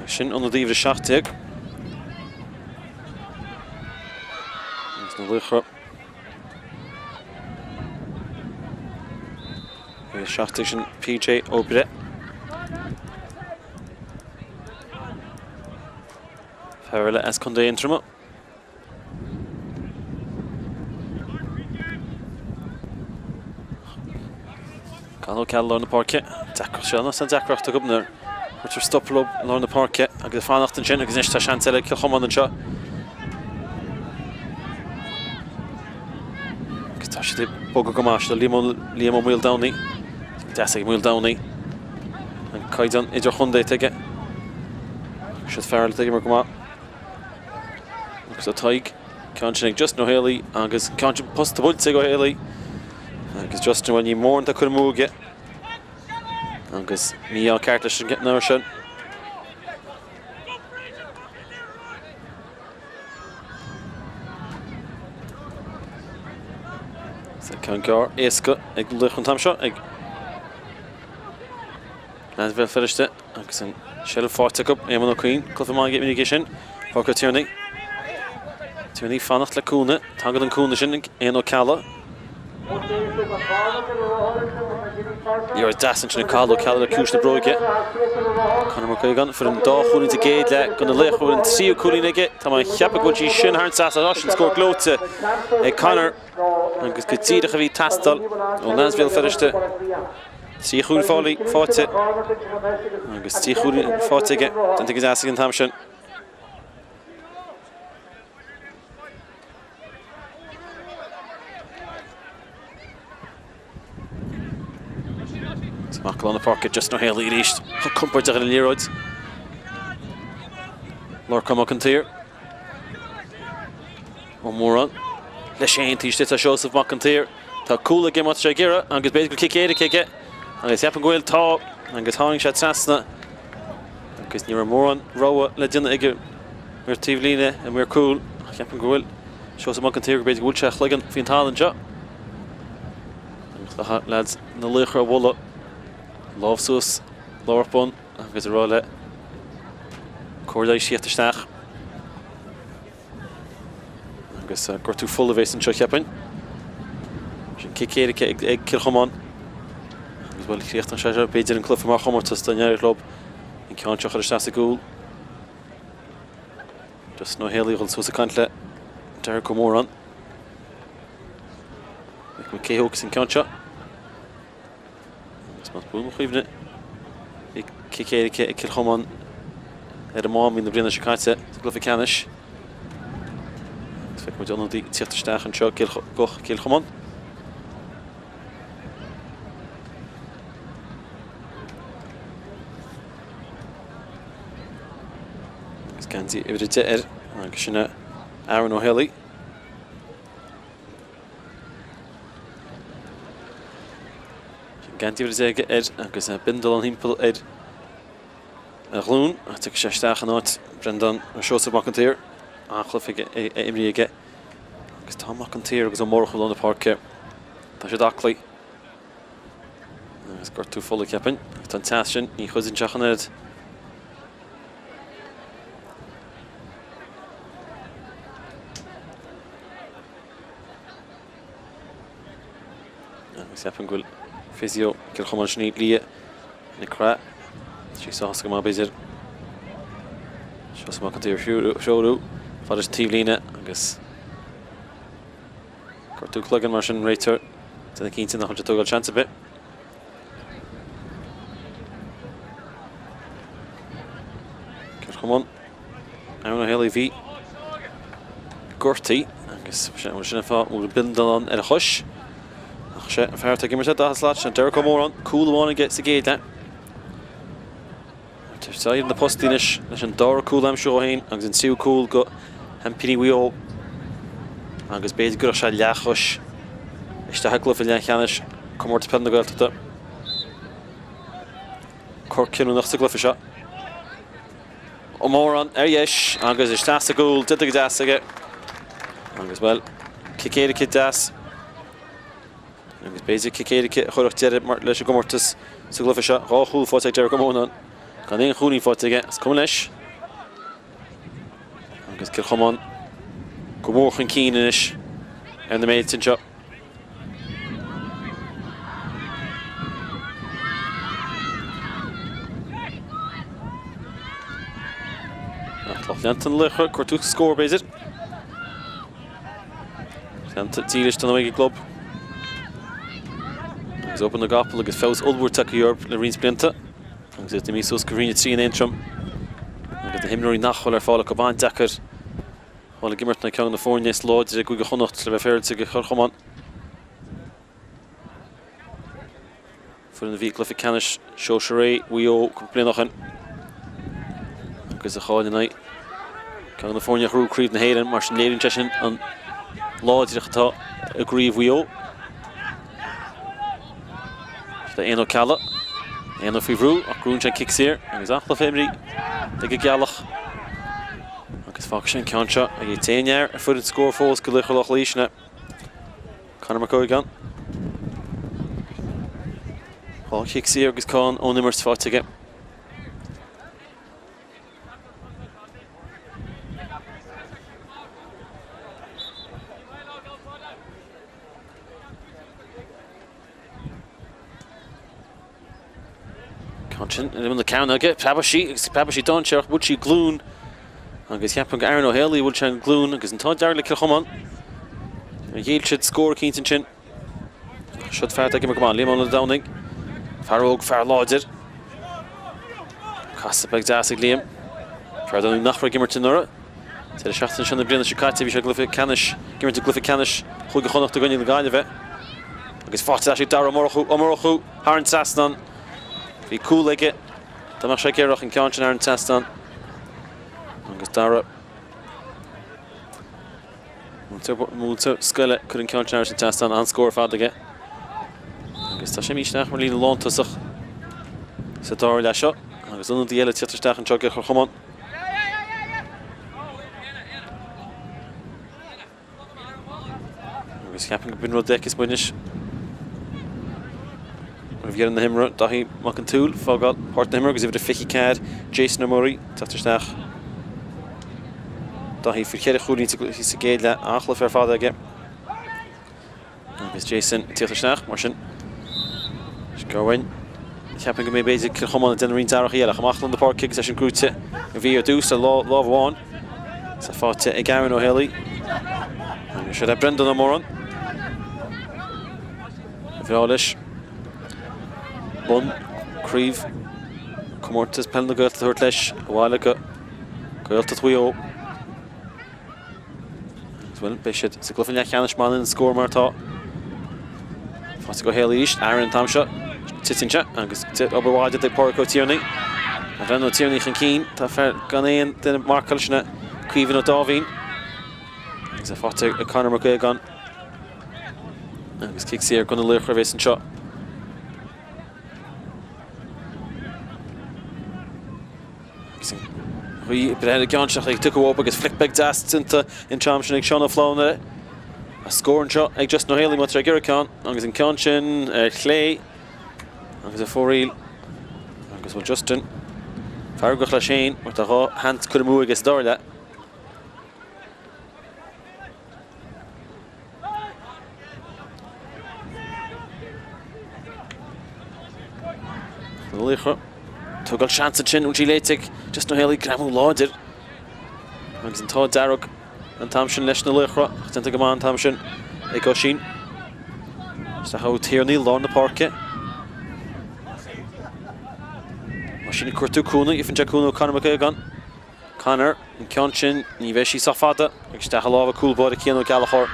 Sin an díomh 70. Is na Lochra. 70 sin PJ Obre. Ferrella as Condé intrama. Cála ceala lár na parke. Dacrach seanna san dacrach tá gubnar. Which are stop lob lár na parke. Agus fánacht an sin agus nista seanteile Chomáin an seo. Agus tá si boga go más le líam mhuiil downaí. Deasig mhuiil downaí. An caidan idir chundé teige. Siad Ferrella teige mar go má. Agus a taig. Ceann sin ag just nó héalaí agus ceann sin post bhailte go héalaí. Agus just when you mourn the Kurmuge. Agus Mia Cárthach and getting our So can go Eska ag Loch an tamseo ag Nas bhfuil finished it. Agus an Shell fáte up Éman ó Queen Clufamáin get mini sin. Hóca Tierney. Tierney fannacht le cúna. Tagad an cúna sin éon ó Cala. You're a dancing in Carlo Calla Kushna Broge. Conor McGuigan for an dá chuúin to gate le gonna Loch chuúin tríú cúlín ige. Tá mai cheappa go dtí sin Harn Sathairn score glóte. Conor agus go tíad a bhí tastal ó Nasville feriste. Tí chuúin fálaí fáte. Agus tí chuúin fáte ige. Den tig as an tamsin. Mackle on the pocket, just no Haley reached. Comfort in the Leroy's. Lord Comórtas one more on. Le Shane teach this a show of Comórtas. Ta cool again with Shagira, and gets basically kick it. And it's happened Gael top, and gets hanging shot Sasna. And gets near more on Rowa, legend again. We're Tivline and we're cool. Happened Gael. Shows of Comórtas basically would check Ligan, Fiental and Jot. The lads, the Laochra Walla. Love sus, Lorpon, agus a rolle. Cordai Íochtar. Agus gur tú full of an seo cheapin. Sin kickéide ag Chomáin. Agus bhfuil críocht an seise beidir an clufa mar Comórtas den neir club. In ceann seach ar a gúil. Just nó héalaí ghil sus a cantle. Deir Comórán. Ag me céhógus in ceann seo. Mas boom chuimne. Ik kickéide Chomáin ar a mám in na Breathnach caite glufa canis. Feic mo John die Tíochtar an seo goch Chomáin. Agus ganti ibrite agus sinna Aaron O'Haley. Ganti Rizega agus bindal an himpel a glún a tu sé staach an áit Brendan a shows of Comórtas a chlufiige imríige agus tá Comórtas agus an mórchul an na parke tá sé daclaí Agus gur tú fulla ceapin. Tá tashin ní chusin teach an it. Agus ceapin gúil physio gur Chomáin sní lia na crá. Sí sás go má béidir. Sás má cantíir seoú. Fáidir tíomhlíne agus gur tú clogan mar sin réitear. Tá na cínta nach chuinte tugáil chance a bit. Chomáin ann héala bhí gortaí agus sinna fá bhfuil bindal ar a chuis ach sé fearrta gimmar sé dachas leat sin deir go mór an cúil amháin get sa géad le Táir na postínis leis an dár cúil am seo hain agus an siú cúil go hampini bhuió agus béidir gur sé leachos iste heglah le cheannis Comórtas Peile na Gaeltachta cur cinú nach sa glufa seo Móran yes agus is tas a gúil dit das aige agus well cicéad kit das agus béidir cicéad kit chuireach dead mar leis a Comórtas sa glufa seo ráchúil fáte deir go mónan gan éon chúnaí fáte aige as cum leis agus gur Chomáin go mórchan cíanais ar na Méilte seo Leantan Lochra, chuir tú scór béidir. Leantan tílis tan aige club. Agus open na gapal agus fés ulbúr take Europe le rins blianta. Agus it mí sos go rinne trí an intrum. Agus na himnoí nachhol ar fála go bain decar. Fála gimmart na ceann na fórnes láidir a go chonacht le bhfear go chur Chomáin. Fuair na bhí glufa canis Sóisear bhuió go blianachan. Agus a cháil na Can na fórne chrú críomh na héireann mar sin léironn sin an láidireachtá a gríomh bhuió. Tá éon cealla, éon faoi bhrú ach grún sé Sóisear agus achla féimrí de go gealach. Agus fág sin ceann seo a dhé téanear a fuair an scór fós go lucha Loch líisne. Conor mar cóigan. Fág Sóisear agus cáin ó nimmers fáte aige. Conchin, in the count again. Pabashi don't share. Would she gloon? Agus ceapan go Aaron O'Haley would she gloon? Agus an tá deir le Chomáin. Gaeltachta should score cíntan sin. Should fear take him a command. Liam on the downing. Farog far láidir. Casabeg dasig Liam. Fear downing nachra gimmer to Nora. Tá seachtain sin na bliana Chicago bhí sé glufa canis. Gimmer to glufa canis. Chuig go chonacht go gaine na gaile bheith. Agus fáte actually dar Amorochu. Haran Sasnan. Bhí cúil aige, tá mar sé céireach an ceann sin ar an testan. Agus dara. Múlta scoile chur an ceann sin ar an testan an scór fad aige. Agus tá sé mísneach mar lína lántasach sa dar leis seo. Agus unna díile tiatarsteach an teoga chur Chomáin. Agus ceapan go bin rud deicas buinis. Bhíar na himra, dahí mac an túl, fágáil páirt na himra, agus bhíad a fichi cad, Jason O'Murray, tiatarsteach. Dahí fuair chéad a chúlín sa géad le achla fear fada aige. Agus Jason tiatarsteach, mar sin. Sgurhain. Ceapan go mé béidir Chomáin a den rin darach íalach, am achlan na park agus sin grúte a bhí ar dús a lámháin. Sa fáte ag Aaron O'Haley. Agus sé Brendan O'Moran. Bhrális. Bun, críomh, Comórtas Peile na Gaeltachta thuirt leis, bháile go Gaeltachta bhuió. Bhfuil béisiad sa glufa le cheannis man in scór mar tá. Fáte go O'Haley ísť, Aaron tamse, titinse, agus oberháide ag Páirc Tíornaí. A bhrenn ó Tíornaí chan cín, tá fear gan éon duine marcail sinna cuimhin ó dábhín. Agus a fáte a Conor mar cóigan. Agus Sóisear gona Lochra bhés an seo. Bhí breithe ceanseach ag tuca agus flickbeg dastinta in team sin ag seanna flána. A scór an seo ag just O'Haley mutar ag Iorchtar agus an ceann sin chlé agus a fóríl agus bhfuil Justin Fargach le Shane with a hand Culamú agus Dorla. Laochra tugal chance chin Uchi Leitig just no heli Gramú Láidir agus an tá Darragh an tamsin leis na Laochra tenta Comán tamsin ag go sin sa how Tierney lá na parke Machine cuatú cúna if an Jacúna Conor McGugan Conor an Ceanchin ní bheith sí sa fada agus tá haláha cúlbáid a cíanú Gaeltachta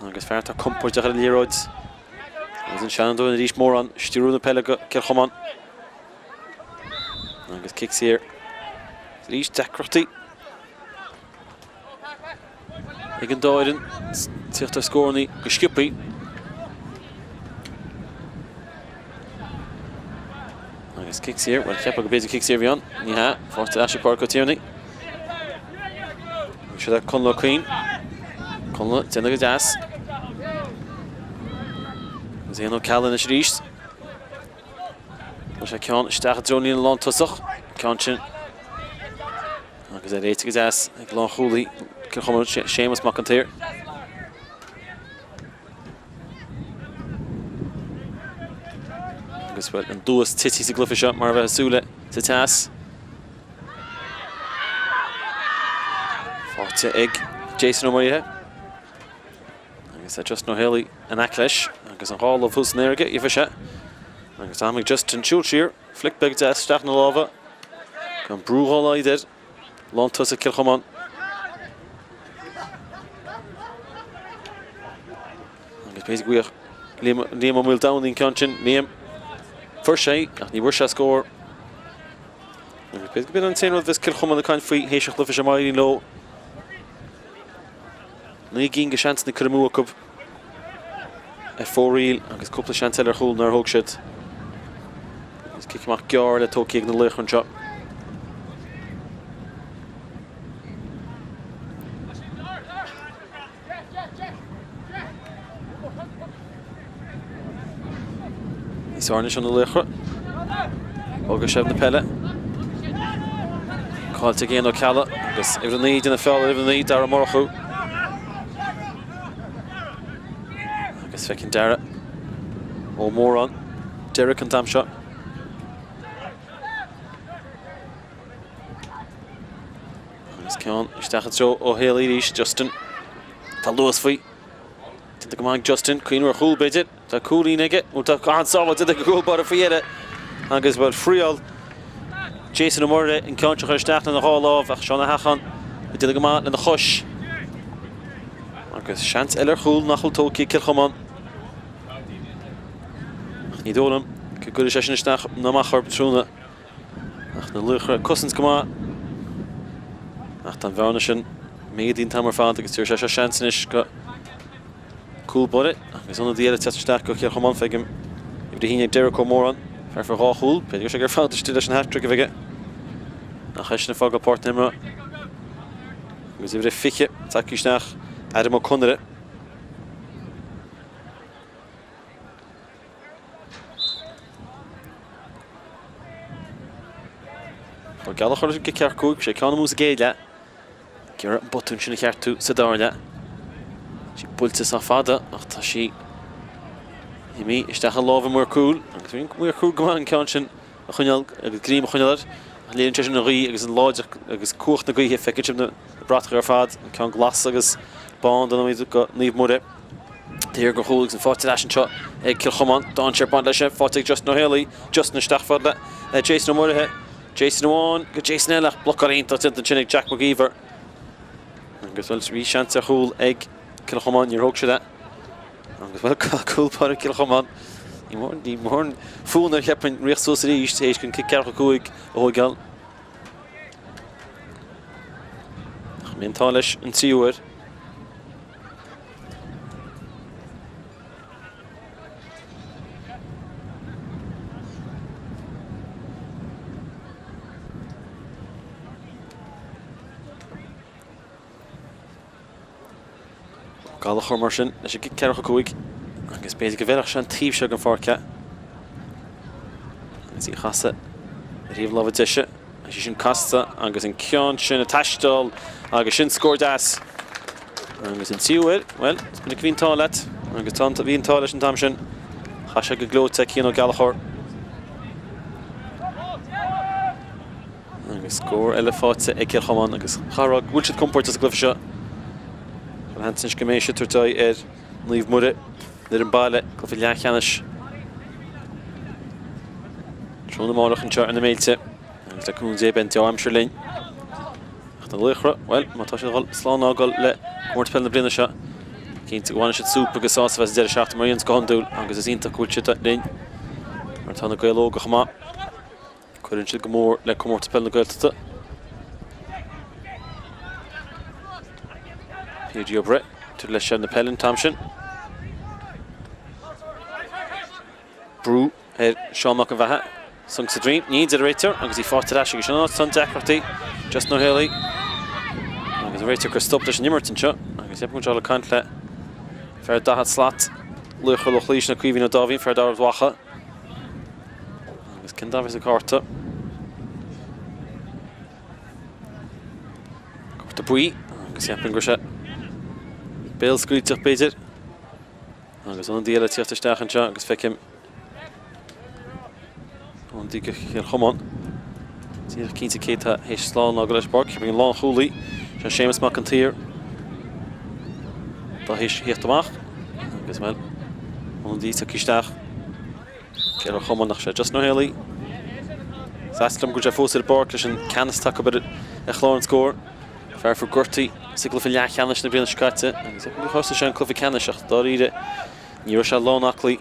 agus fearrta comport a líróid agus an Shannon doin a rís mór an stúrú na Peile ceir Chomáin agus kicks here rís decrochtaí ag an dáirin tíochtar scórnaí go sciúpaí agus kicks here well ceappa go basic kicks here bhíon ní ha forte Ashley Park Tierney should have Conlo Queen Conlo tena go deas Zeno Callan is rís was cean isteach droní an lá tosach Ceanchin agus a réite go deas ag lá chúlaí ceir Chomáin Seamus McIntyre agus bhfuil an dúas tití sa glufa seo mar bheith súla sa teas fáte ag Jason O'Murray agus a just no heli an acleis agus an hall of hús néirge i bheith se agus amig Justin Sóisear flick beg deas steach na láha gan brúháil aidir lántas a Cill Chomáin agus basic gwych Liam O'Múil down in Ceanchin Liam first sé ach ní bhuair se scór agus basic bin an téanrad vis Cill Chomáin a cain faoi héiseach le fis a mailí lo ní gin go seans na Culamú a cub a fóríl agus cúpla seans eile chúl nar thóg siad agus cicimach gear le tócaí ag na Laochra an seo Íochtar an na Laochra agus sef na Peile cáilte géan ó Calla agus ag an níd in na fáil ag an níd dar a morchú agus fecin Dara ó mór an Derek an tamseo agus cean isteach tro ó héal rís Justin tá luas faoi Tinta Comán Justin cuiinú a chúl beidir tá cúlí aige ú tá an sábha tinta go cúlbar a faoire agus bhfuil friáil Jason O'Murray in Ceanchin isteach na háláh ach seán na hachan Tinta Comán le na chois agus seans eile chúl nach chuil tócaí Cill Chomáin ní dólam go gúil sé sin isteach na machar trúna ach na Laochra cosins Comán ach tá bhearna sin méadín tamar fád agus tíir sé seansan is go cool body agus anna díile teteach go Cill Chomáin feigim I bhí híine Derek O'Mór an fear for ráthúil peidir sé gur fáilte leis an hat-trick a bhige nach heisna fág a Páirt nimra agus I bhí fiche takeíisteach Adam O'Connor for Gaeltachta go cearcúig sé ceanna mús a géile cear an botún sinna ceartú sa dáirne sí builte sa fada ach tá sí I mí isteach an lábha mór cúil agus bhíon mór cúil go an Ceanchin a chuineal agus grím a chuinealar a léann sé sin na rí agus an láidir agus cuacht na gaotha feiceann na Breathnach ar fad an ceann glas agus band an amid go níomh mór Tír go chúlaigh an fáte leis an seo ag Cill Chomáin dáin sé band leis fáte just nó héalaí just na isteach fad le Jason O'Murray Jason O'Móin go Jason eile blocharíonnta tinta sin ag Jack McGeever agus bhfuil bhí seans a chúl ag Cill Chomáin ar thóg sé agus bhfuil cúlpáir Cill Chomáin ní mór fúnar cheappain riachsús ríist éis gon cearcha cúig ó gáil Míon tá leis an tríúir Gaeltachta mar sin leis go cearcha cúig agus beidir go bhealach sé an tíomh seo an fáce See Chassa. Riv love tisha. She sin Costa. Agus in Kion sin a tashdal. Agus sin scored as. Agus in Cill. Well, it's been a clean toilet. Agus tanta bhíon toilet in Tamsin. Chasa go glóte Cian Gaeltachta. Agus score elefáte ag Chomáin agus Charag bhúlil Comórtas Glyfse. Hansen Scaméise turtai Leave Mudde. They're in Baile. Glyfse Leachanis. Trona Márach in chart in the Méilte. Agus le Cúnzé bent am Sherlin. Ach na Laochra. Well, má tá sé slán ágal le Comórtas Peile na bliana seo. Cínta go bhaine siad súpa agus sása bheits deir seachta maríonn go handúil agus is ionta cúilte linn. Mar tá na Gaelóga chumá. Cuireann siad go mór le Comórtas Peile na Gaeltachta. Píodí obre. Tur leis na Pelin Tamsin. Brú Seánach an bheithe. Sung sa dream. Needs a rater. Agus í fáte leis agus sin san dechrachtaí. Just no Haley. Agus a rater gur stop leis nimmertin seo. Agus heb múteála caint le. Fer dahat slat. Luchar Loch líis na cuihín a dáhín fer dar wacha. Agus cin dáhis a Cárthach. Cárthach buí. Agus heapin gur se. Béal scríteach beidir. Agus an díile tíochtarsteach an seo agus feiceim. An dí go Chomáin. Tíach cínta céta héis slán ága leis barc. Bhíon lán chúlaí. Se Séamus mac an tír. Tá héis híocht amach. Agus well. An dí sa cíisteach. Céir Chomáin nach sé just no Haley. Saslam gur sé fósa barc leis an canas take bit a chlár scór. Fer for Gurty. Sigla for Leachanis na bliana scaite. Agus go chosta sé an clufa canisach. Dá ide. Níor se lán aclaí.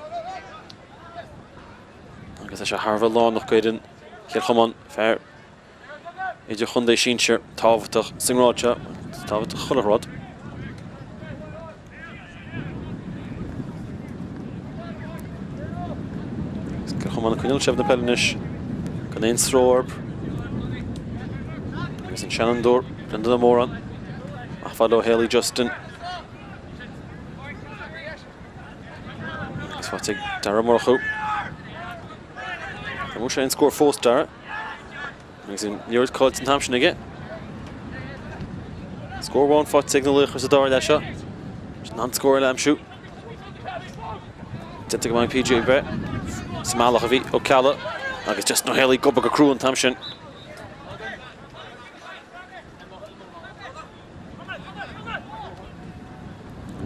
Agus sé Harbh lán nach gaidan. Céir Chomáin fer. Idir chundé sínsir tábhachtach singráide. Tábhachtach chularád. Céir Chomáin na cuineal sibh na Pelinis. Gan éon sróorb. Agus an Shannon Brendan Amóran. Ach fadó Haley Justin. Agus fáte Dara Morchu. Tá mú sé an scór fós Dara. Agus in níor cáilt an Tamsin aige. Scór bháin fáte na Laochra sa Dara leis seo. An scór le am siú. Tenta go bhain PJ bre. Samálach a bhí ó Calla. Agus just no Haley gobag a crú an Tamsin.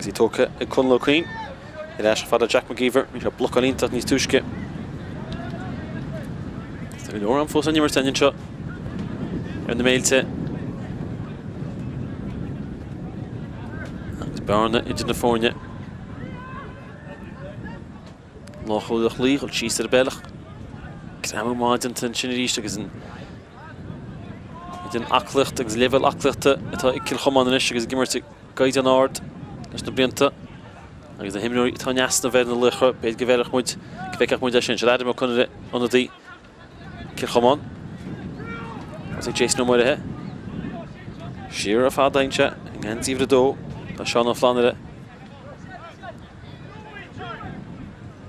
Agus í tóca ag Cunlo Queen. I leis fada Jack McGeever. Ní se bloc an ionta níos túisce. Tá go leor an fós an nimmer tenin seo. Ar na Méilte. Agus bearna idir na fórne. Loch lí ol síos ar bellach. Cramú máidin tan sin ríist agus in aclacht agus level aclaachta atá ag Cill Chomáin is agus gimmerte gaid an ard leis na blianta. Agus na himnúí tá neas na bheith na Laochra beid go bhealach muid go bheicach muid sin. Se leidir má chunne an dí Cill Chomáin. As ag Jason ó muirithe. Siar a fádainse an ghansíomh dó tá seán ó flanire.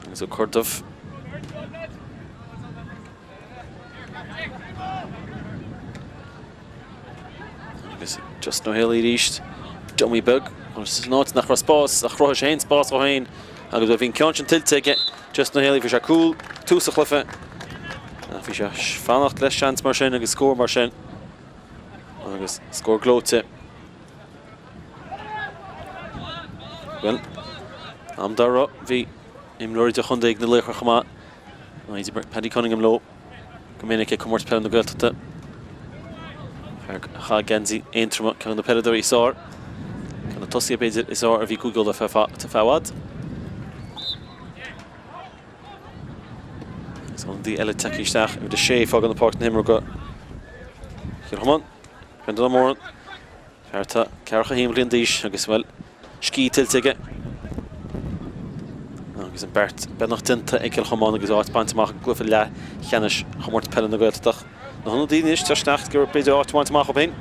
Agus ó Cordamh. Agus just no Haley ríist. Dummy bug. Náit nach raspás a chrois hain spás ó hain. Agus bhín ceantin tiltte aige. Just no Haley bhí sé cool. Tús a chlufa. Bhí sé fannacht leis seans mar sin agus scór mar sin. Agus scór glóte. Well, am dara bhí imlóirí de chunda ag na Laochra chumá. Paddy Cunningham lo. Go minic ag Comórtas Peile na Gaeltachta. Cha genzi eintrama can na Pelador Íochtar. Can na tosi a beidir Íochtar a bhí Google a fáwad. Is an dí eile takeíisteach ag de sé fág an na páirt na himra go. Cill Chomáin. Brendan Amóran. Ferta cearcha himlíon díos agus well scí tiltige. Agus an Bert benach tinta ag Cill Chomáin agus áit baintach glufa le cheannis Comórtas Peile na Gaeltachta. Na honna dín is teirsteach gur beidir áit baintach op hain.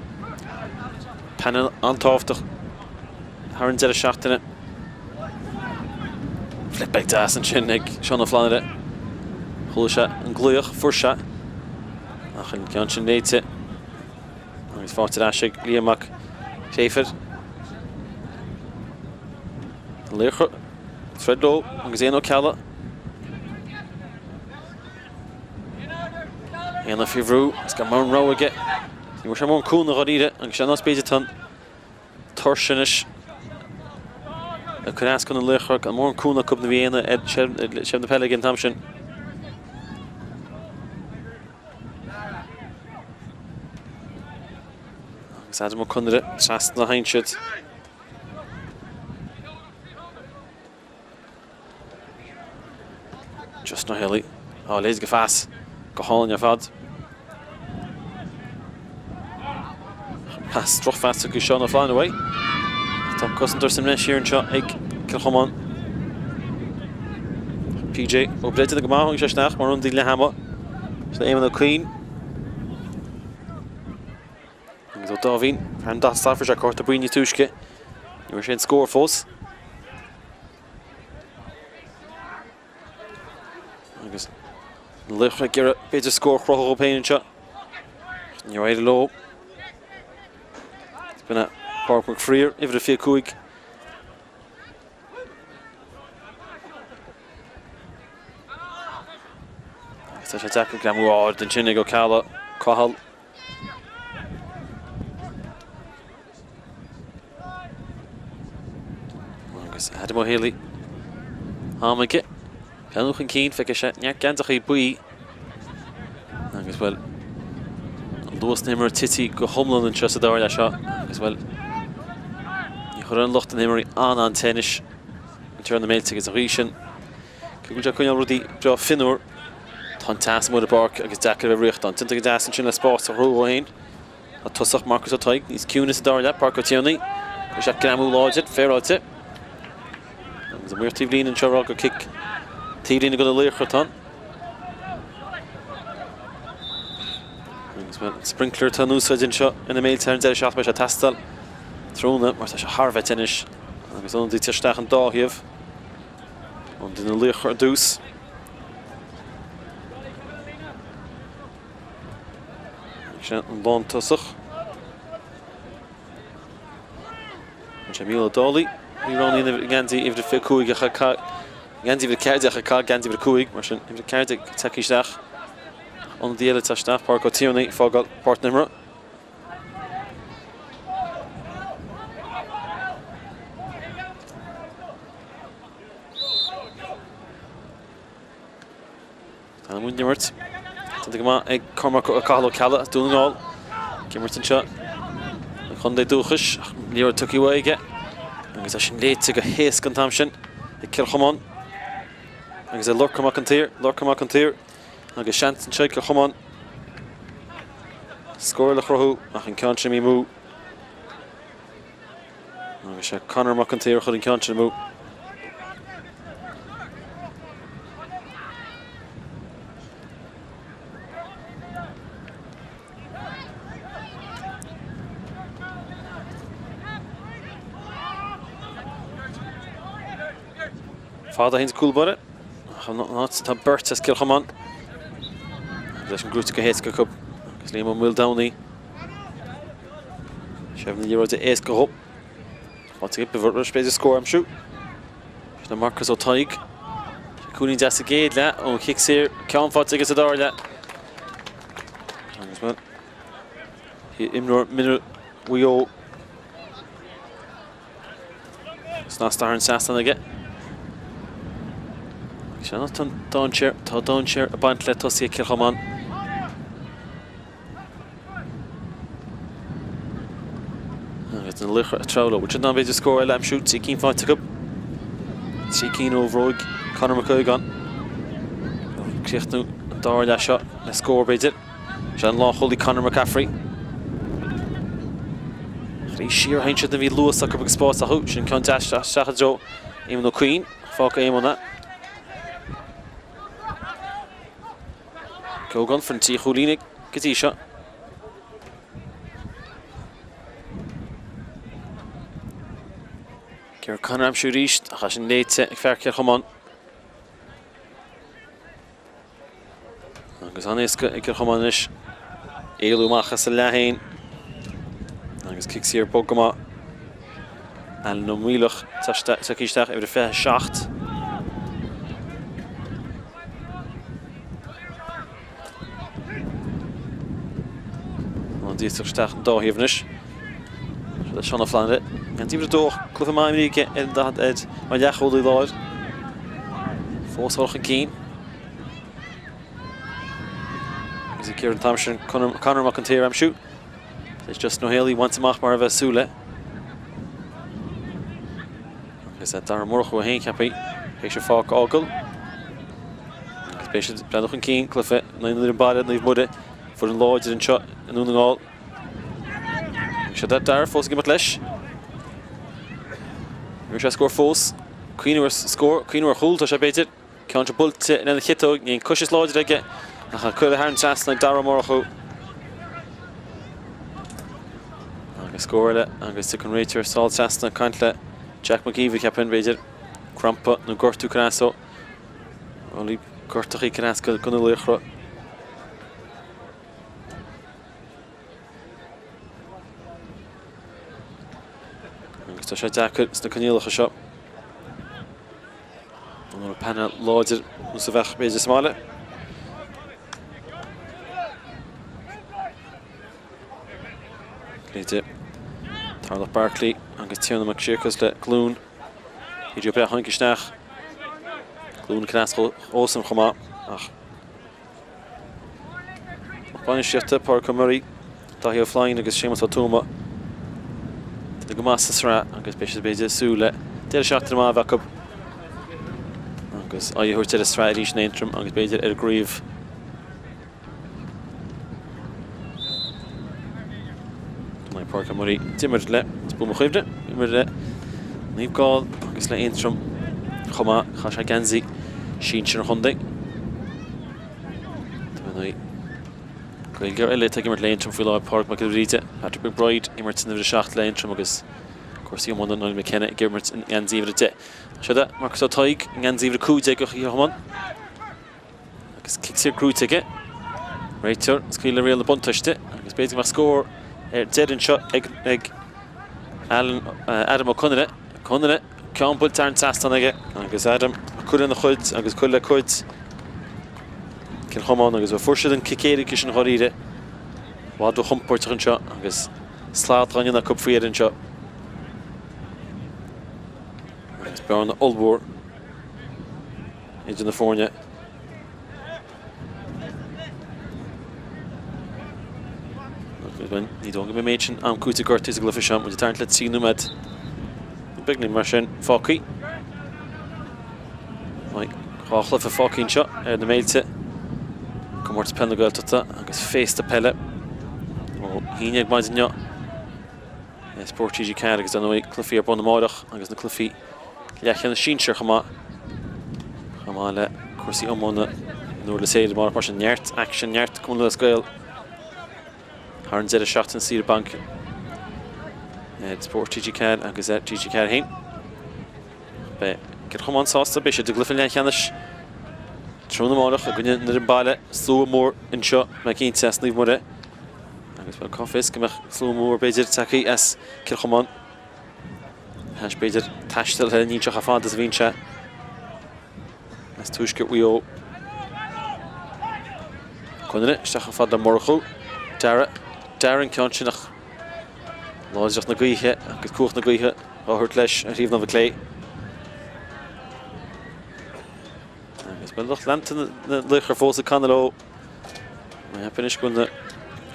Penna an tábhachtach Tharn de seachtaine. Flip ag das an sin ag seán na flanire. Chulsa an gluach fursa. Ach an ceansin Méilte. Agus fáte asig Liamach Schaefer. Laochra Freddo agus éon Calla. Éana fihrú gus go mar rá aige. Ní mar sem mar cúna ghíre agus sé nás beidir tan torsinis. A chun as chun an Laochra an mar cúna cúb na bhíana sef na Peile gin tamsin. Agus Adam mar cúnire tras na hainsiid. Just no hilly. Oh, lees go fast. Go hall in your fad. Pass struck fast to Gushon flying away. Tom cousin does some next year and shot egg Chomáin. PJ updated the Gamah just now. More on the Hammer. So aim on the Queen. So Davin and that Stafford are caught to bring you Tushke. You were saying score for us. Laochra Garrett bit of score Crochel pain and shot. You're right low. It's been a Park McFreer, if it a Kuig. Such attack Gamu the Chinigo Kala Kahal. Adam O'Haley. Hamake. Penúch an cín feice sé neach Gaeltachta í buí. Agus bhfuil an luas nimmer tití go thomlan an Sóisear le seo. Agus bhfuil ní chur an lucht an nimmerí an tennis an tear na Méilte agus a rí sin. Cúil de chuineál rudí dro finúr tá tas mód a barc agus deacair bheith riocht an. Tinta go deas sin le Spórt a rú óhéin. A tosach Marcus O'Taig níos ciúnas a dáir le Parc O'Tierney. Go sé gramú láidir féráite. Agus a muirtíh lín an seorá go kick. Tílín go Laochra tan. Sprinkler tan úsáid in seo ina Méilte ar an deir seach a tastal. Tróna mar tá sé Harveh inis. Agus an dí teisteach an dáhiamh. An duna Laochra dús. Sé an bán tosach. An sé míle dálaí. Ní ránaí gantaí ifh de fé cúig a cha Ganzi vir Cárthach a cad Ganzi vir Kuig, mar sin vir Cárthach takeísteach an díile taisteach Parc O'Tierney fágal partnimra. Tá mún nimmert. Tá go ag Cormac a Cathal Calla dúnáil. Gimmert an seo. Chun dé dúchas, líor tuí waige. Agus sin léite go héas gan tam sin ag Chomáin. Agus a Loch an tír. Agus seant an seig go Chomáin. Scóir le chrothú ach an ceann sin mú. Agus sé Conor an tír chud an ceann sin mú. Fáda hins cool bare. Tá Bert as Cill Chomáin. Leis an grúte go héas go cub. Agus líam an mhuil downaí. Sef na Euro de éas go hop. Fáte go bhfuir spéidir scór am siú. Na Marcus O'Taig. Cúnaí deas a géad le ó kick sér ceann fáte agus a dáir le. Agus man. Imnor minú uío. Sná Sathairn sastan aige. Tá Downshire a baint le tosí Cill Chomáin. Agus an Laochra a trowla, which is not beidir scór eile am siút, sí cín fáte go. Sí cín ó bhróig Conor McCuigan. Críochtnú an dáir le seo le scór beidir. Se an lácholaí Conor McCaffrey. Chrí siar hainsead na bhí luas a go Spórt a thú, sin ceann deas seachad jo éimean ó Queen, fáca éimean na. Gogan from tí cholínig gotí seo. Ceir Conor am siú ríist a cha sin léite ag fear Cill Chomáin. agus anéisca ag Chomáin is éalú machchas a leithéin agus Cill bogama an nó mílech sa cíisteach ibre fé seacht an díoch steach an dáhíomhnis le seanna flaanre an tíbre dóch clufa maimríce dat ed mar leachholú láir fósách an cín agus I Kieran Thompson Conor McIntyre am shoot it's just no Haley wants amach mar bheith súle agus dar morch ó hain capi hééis sé fák ágal agus béis breadach an cín clufa nain an bad naomh muide for an láidir an seo an únaáil sé dar fós gimat leis nu sé scór fós Cuinear scór Cuinear chúlta sé béidir ceantar bulte in an chitóg ní cosis láidir aige a chuile haar an teasna dar morchu agus scóirle agus tu an réitear sáil teasna caiintle Jack McGeevy ceapan béidir crampa nó gortú craso olí gortaí crasca gona Laochra agus tá sé deachar sna canílacha seo an panna láidir nó sa bheith béidir smáile Léite Tarlach Barkley agus Tiona McShearcus le glún idir bre hainkisteach glún crasco ósam chomá ach Bain siata Parker Murray tá hi flying agus Seamus O'Toma de go massa sra agus béis béidir súle déir seachtar má bhacab agus a dúirte a sra ríis néintrum agus béidir ar gríomh Parker Murray timmer le spú mo chuimde immer le níomh gáil agus le intrum chomá cha sé gansaí sin sin chunding Gail eile te immer le intrum fi lá Park me go ríte Patrick McBride immer tin bhir seach le intrum agus cuasí mna nó me cenne gimmert in gansaíomh de se mar so taig in gansaíomh cúte go Chomáin agus Cill cruúteige réitear scríle réal na buntaiste agus béidir mar scór dead and shot ag Adam O'Connor cean bult ar an teastan aige agus Adam chuir na chuid agus chuir le chuid cin Chomáin agus bh fuirsead an cicéide is an choíre bhád chumpóirteach an seo agus sláat ranne na cupfuíad an seo agus bean na Olbór idir na fórne ní dónga mé méidsin am cúta gortaí a glufa seam muidir tarint le tíú med bigní mar sin fácaí cháchla a fácín seo ar na Méilte Comórtas Peile Gaeltachta agus fésta Peile ó híine ag maidin neo Spórt agus an clufií ar bun máireach agus na clufií leachan na síseir chomá le cuasaí ammána nuair le séidir mar sin neart action neart cum le scoil Harn zed a seachtain sír bank Spórt agus TG hain be gur Chomáin sásta béis sé de glufa le cheannis trúna máireach a gunne na an baile slú mór in seo me cín test níomh muire agus bfuil cáfis go meach slú mór béidir takeí as Cill Chomáin Has béidir taistilthe níteach a fád as bhín se as túisce uo chunne isteach a fád a morchú Darren cean sinach láideach na gaothe agus cuach na gaothe áthairt leis a riomh na bh clé agus beach lenta na Laochra fós a canaló penis gon na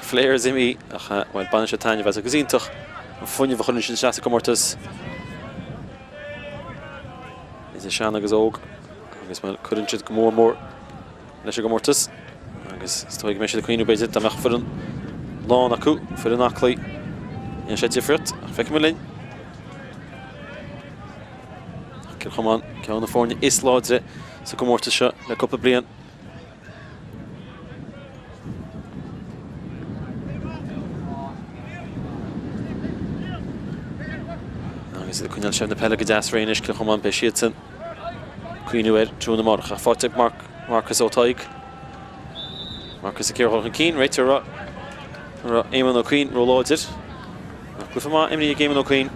fléir imí ach bhfuil ban sé taine bheits agus ionintach an funne bh chun sin seaasta Comórtas is a sean agus óg agus me chuann siad go mór leis a Comórtas agus stoig me sé a cuioinú béidir amach fuan lán acu for an aclaí in sé difricht feic me linn Cill Chomáin ceann na fórne is láidre sa Comórtas seo le cuppa bliain agus a cuineal sef na Peile go deas réinis Cill Chomáin be siad san cuioinú trúna marcha fáteag Marcus O'Taig Marcus Akir Holchan Keen, right to Eamon O'Queen, roll it. Glyphama, Emily Game O'Queen.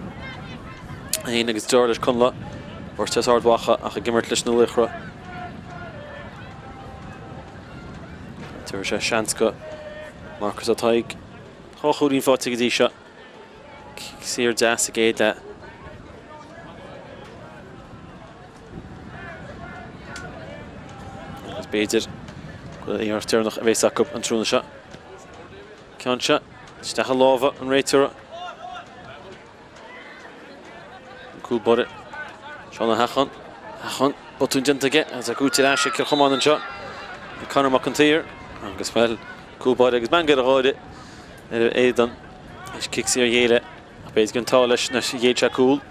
Ein agus George Cunla. Bortes hard wacha, ach a gimmert lish na Laochra. Tursha Shanska. Marcus O'Taig. Hochudin Fotig Disha. Sear Das again that. As Beidir. Íochtar noch bheith up an trúna se. Ceanse, Stecha Lava an réitere. Cool body. Sean Hachan. Hachan, botún dintage, as a good ashe kill Chomáin an shot. Conor McIntyre. Agus well, cool body, agus man get a ride. Aidan. Is kicks here Yele. Beidir gan tális na Yécha cool.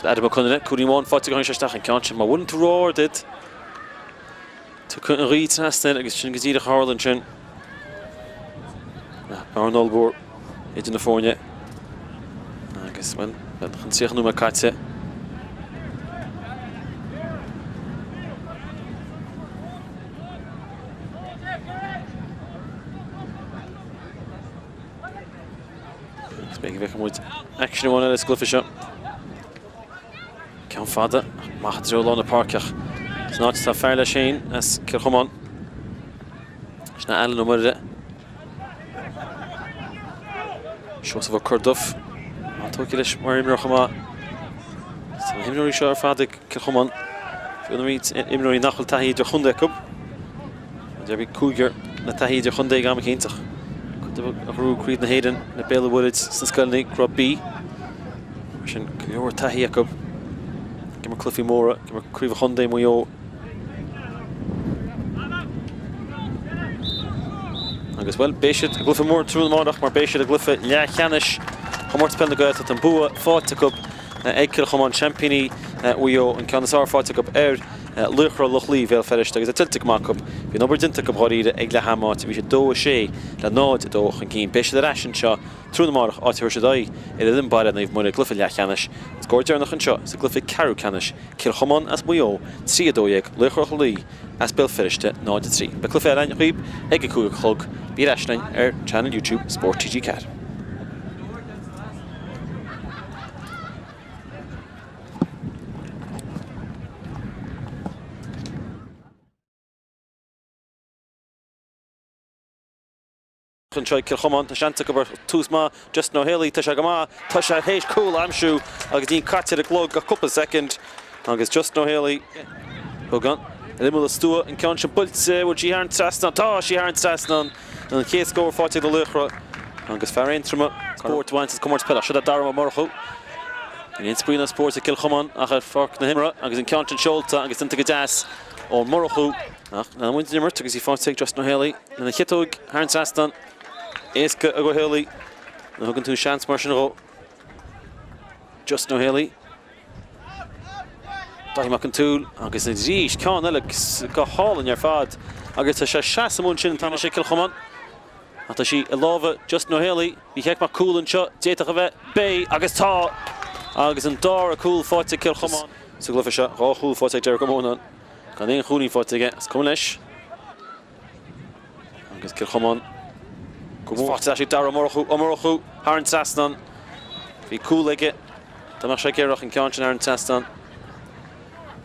Adam McConnell, Cúdi Món, Fotig an Shastach and Ceanse, ma wouldn't roar did. To couldn't read Nastin, agus Chin Gazida Harlan Chin. Baron Olbor, Age in the Fornia. I guess, well, but can see how no Katze. Speaking of with action one of this Glyphishop. Count Fada, Mahadro on the Parkach. It's not Sathairn Shane as Chomáin. It's not Alan O'Murray. Shows of a Kurduff. Tokilish Marim Rochama. So Himnori Shar Fadik Chomáin. If you want to read Imnori Nachal Tahi de Hunde Cup. There be Cougar Natahi de Hunde Gamakintach. Could have a Ru Creed na Hayden, the Bale Woods, Sinskalni, Grub B. Mission Kuyor Tahi Cup. Give me Cliffy Mora, give me Creeve Hunde Moyo. Agus well, Béisiad a glyfa mór trúna mánach mar Béisiad a glyfa leachchanis Comórtas Peile Gaeltachta an bua fáte cup eicil Chomáin championi uio an canasar fáte cup Laochra Loch vel ferist agus a tiltig ma cup vi nobar dinta cup horide ag le hamat vi sé dó a sé le nád dóch an cín Béisiad a rasin seo trúna mánach áitiúir sé dai idir bara naomh muir glyfa leachchanis Scoirtear nach an seo sa glyfa carú canis Cil Chomáin as muo trí a dóiag Laochra Loch as bel feriste nád a trí be glyfa arain chuib ag a cúig chlog Bí Ashlein channel YouTube Spórt TG Cat. Can try Cil Chomáin to Shanta cover Tusma just no hilly Tashagama Tasha H cool Amshu Agadine Katze the glog a couple second Agus just no hilly Bogan Limul Stua and Ceanse Pulse would she aren't Trasnan Ta she aren't Trasnan and the case score 40 the Laochra Agus Farrain Truma Spórt wants to Comórtas Peile should have Dara Morchu and in Spórt Spórt to Cil Chomáin Achar Fork na Himra Agus in Ceanse Sholta Agus into Gadas or Morchu and wins the Nimmer because he fought take just no hilly and the Hitog aren't Trasnan Eska a go hilly and hooking to chance Marshall just no hilly Dahi McIntool, agus yn zís, cawn Alex, go hall in your fad. Agus a shas amwn sin tan a Cil Chomáin. Ata si a lava, just no hilly, vi hec ma cool and shot, déitach a bheith, bay, agus tá. Agus an dar a cool fáte Cil Chomáin. So glyfa se, rá cool fáte Derek O'Monan. Gan ein chúni fáte ge, as cwm leis. Agus Cil Chomáin. Gwm fáte así dar Morchu, Haran Trasnan. Vi cool ige. Damach se geirach in Ceanse Haran Trasnan.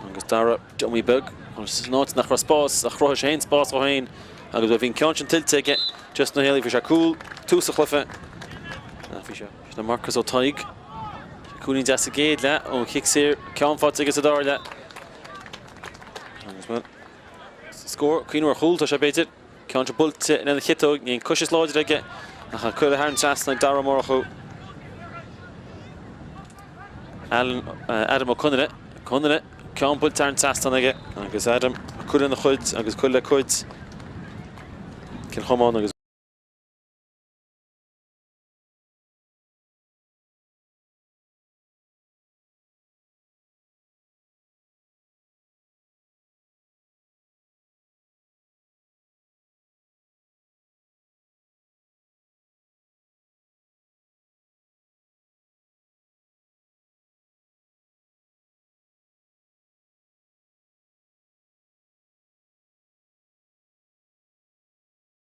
Agus Dara, Johnny Bug, agus not nach spás, a chroch hain spás o hain, agus bhín Ceanse tiltige, just no hilly fi se cool, tús a chlyfa. Na fi se, na Marcus O'Taig. Cúnin des a géad le, ó kicks here, Ceann fáte agus a dar le. Agus well. Score, Queen Chul tá se beitir, Ceanse bulte in the Hitog, ní cushes láidir aige, ach a chuile Haran Trasnan Dara Morchu. Adam O'Connell, Ceann bulte Haran Trasnan aige, agus Adam, cuill in the chud, agus cuill le chud. Cil Chomáin agus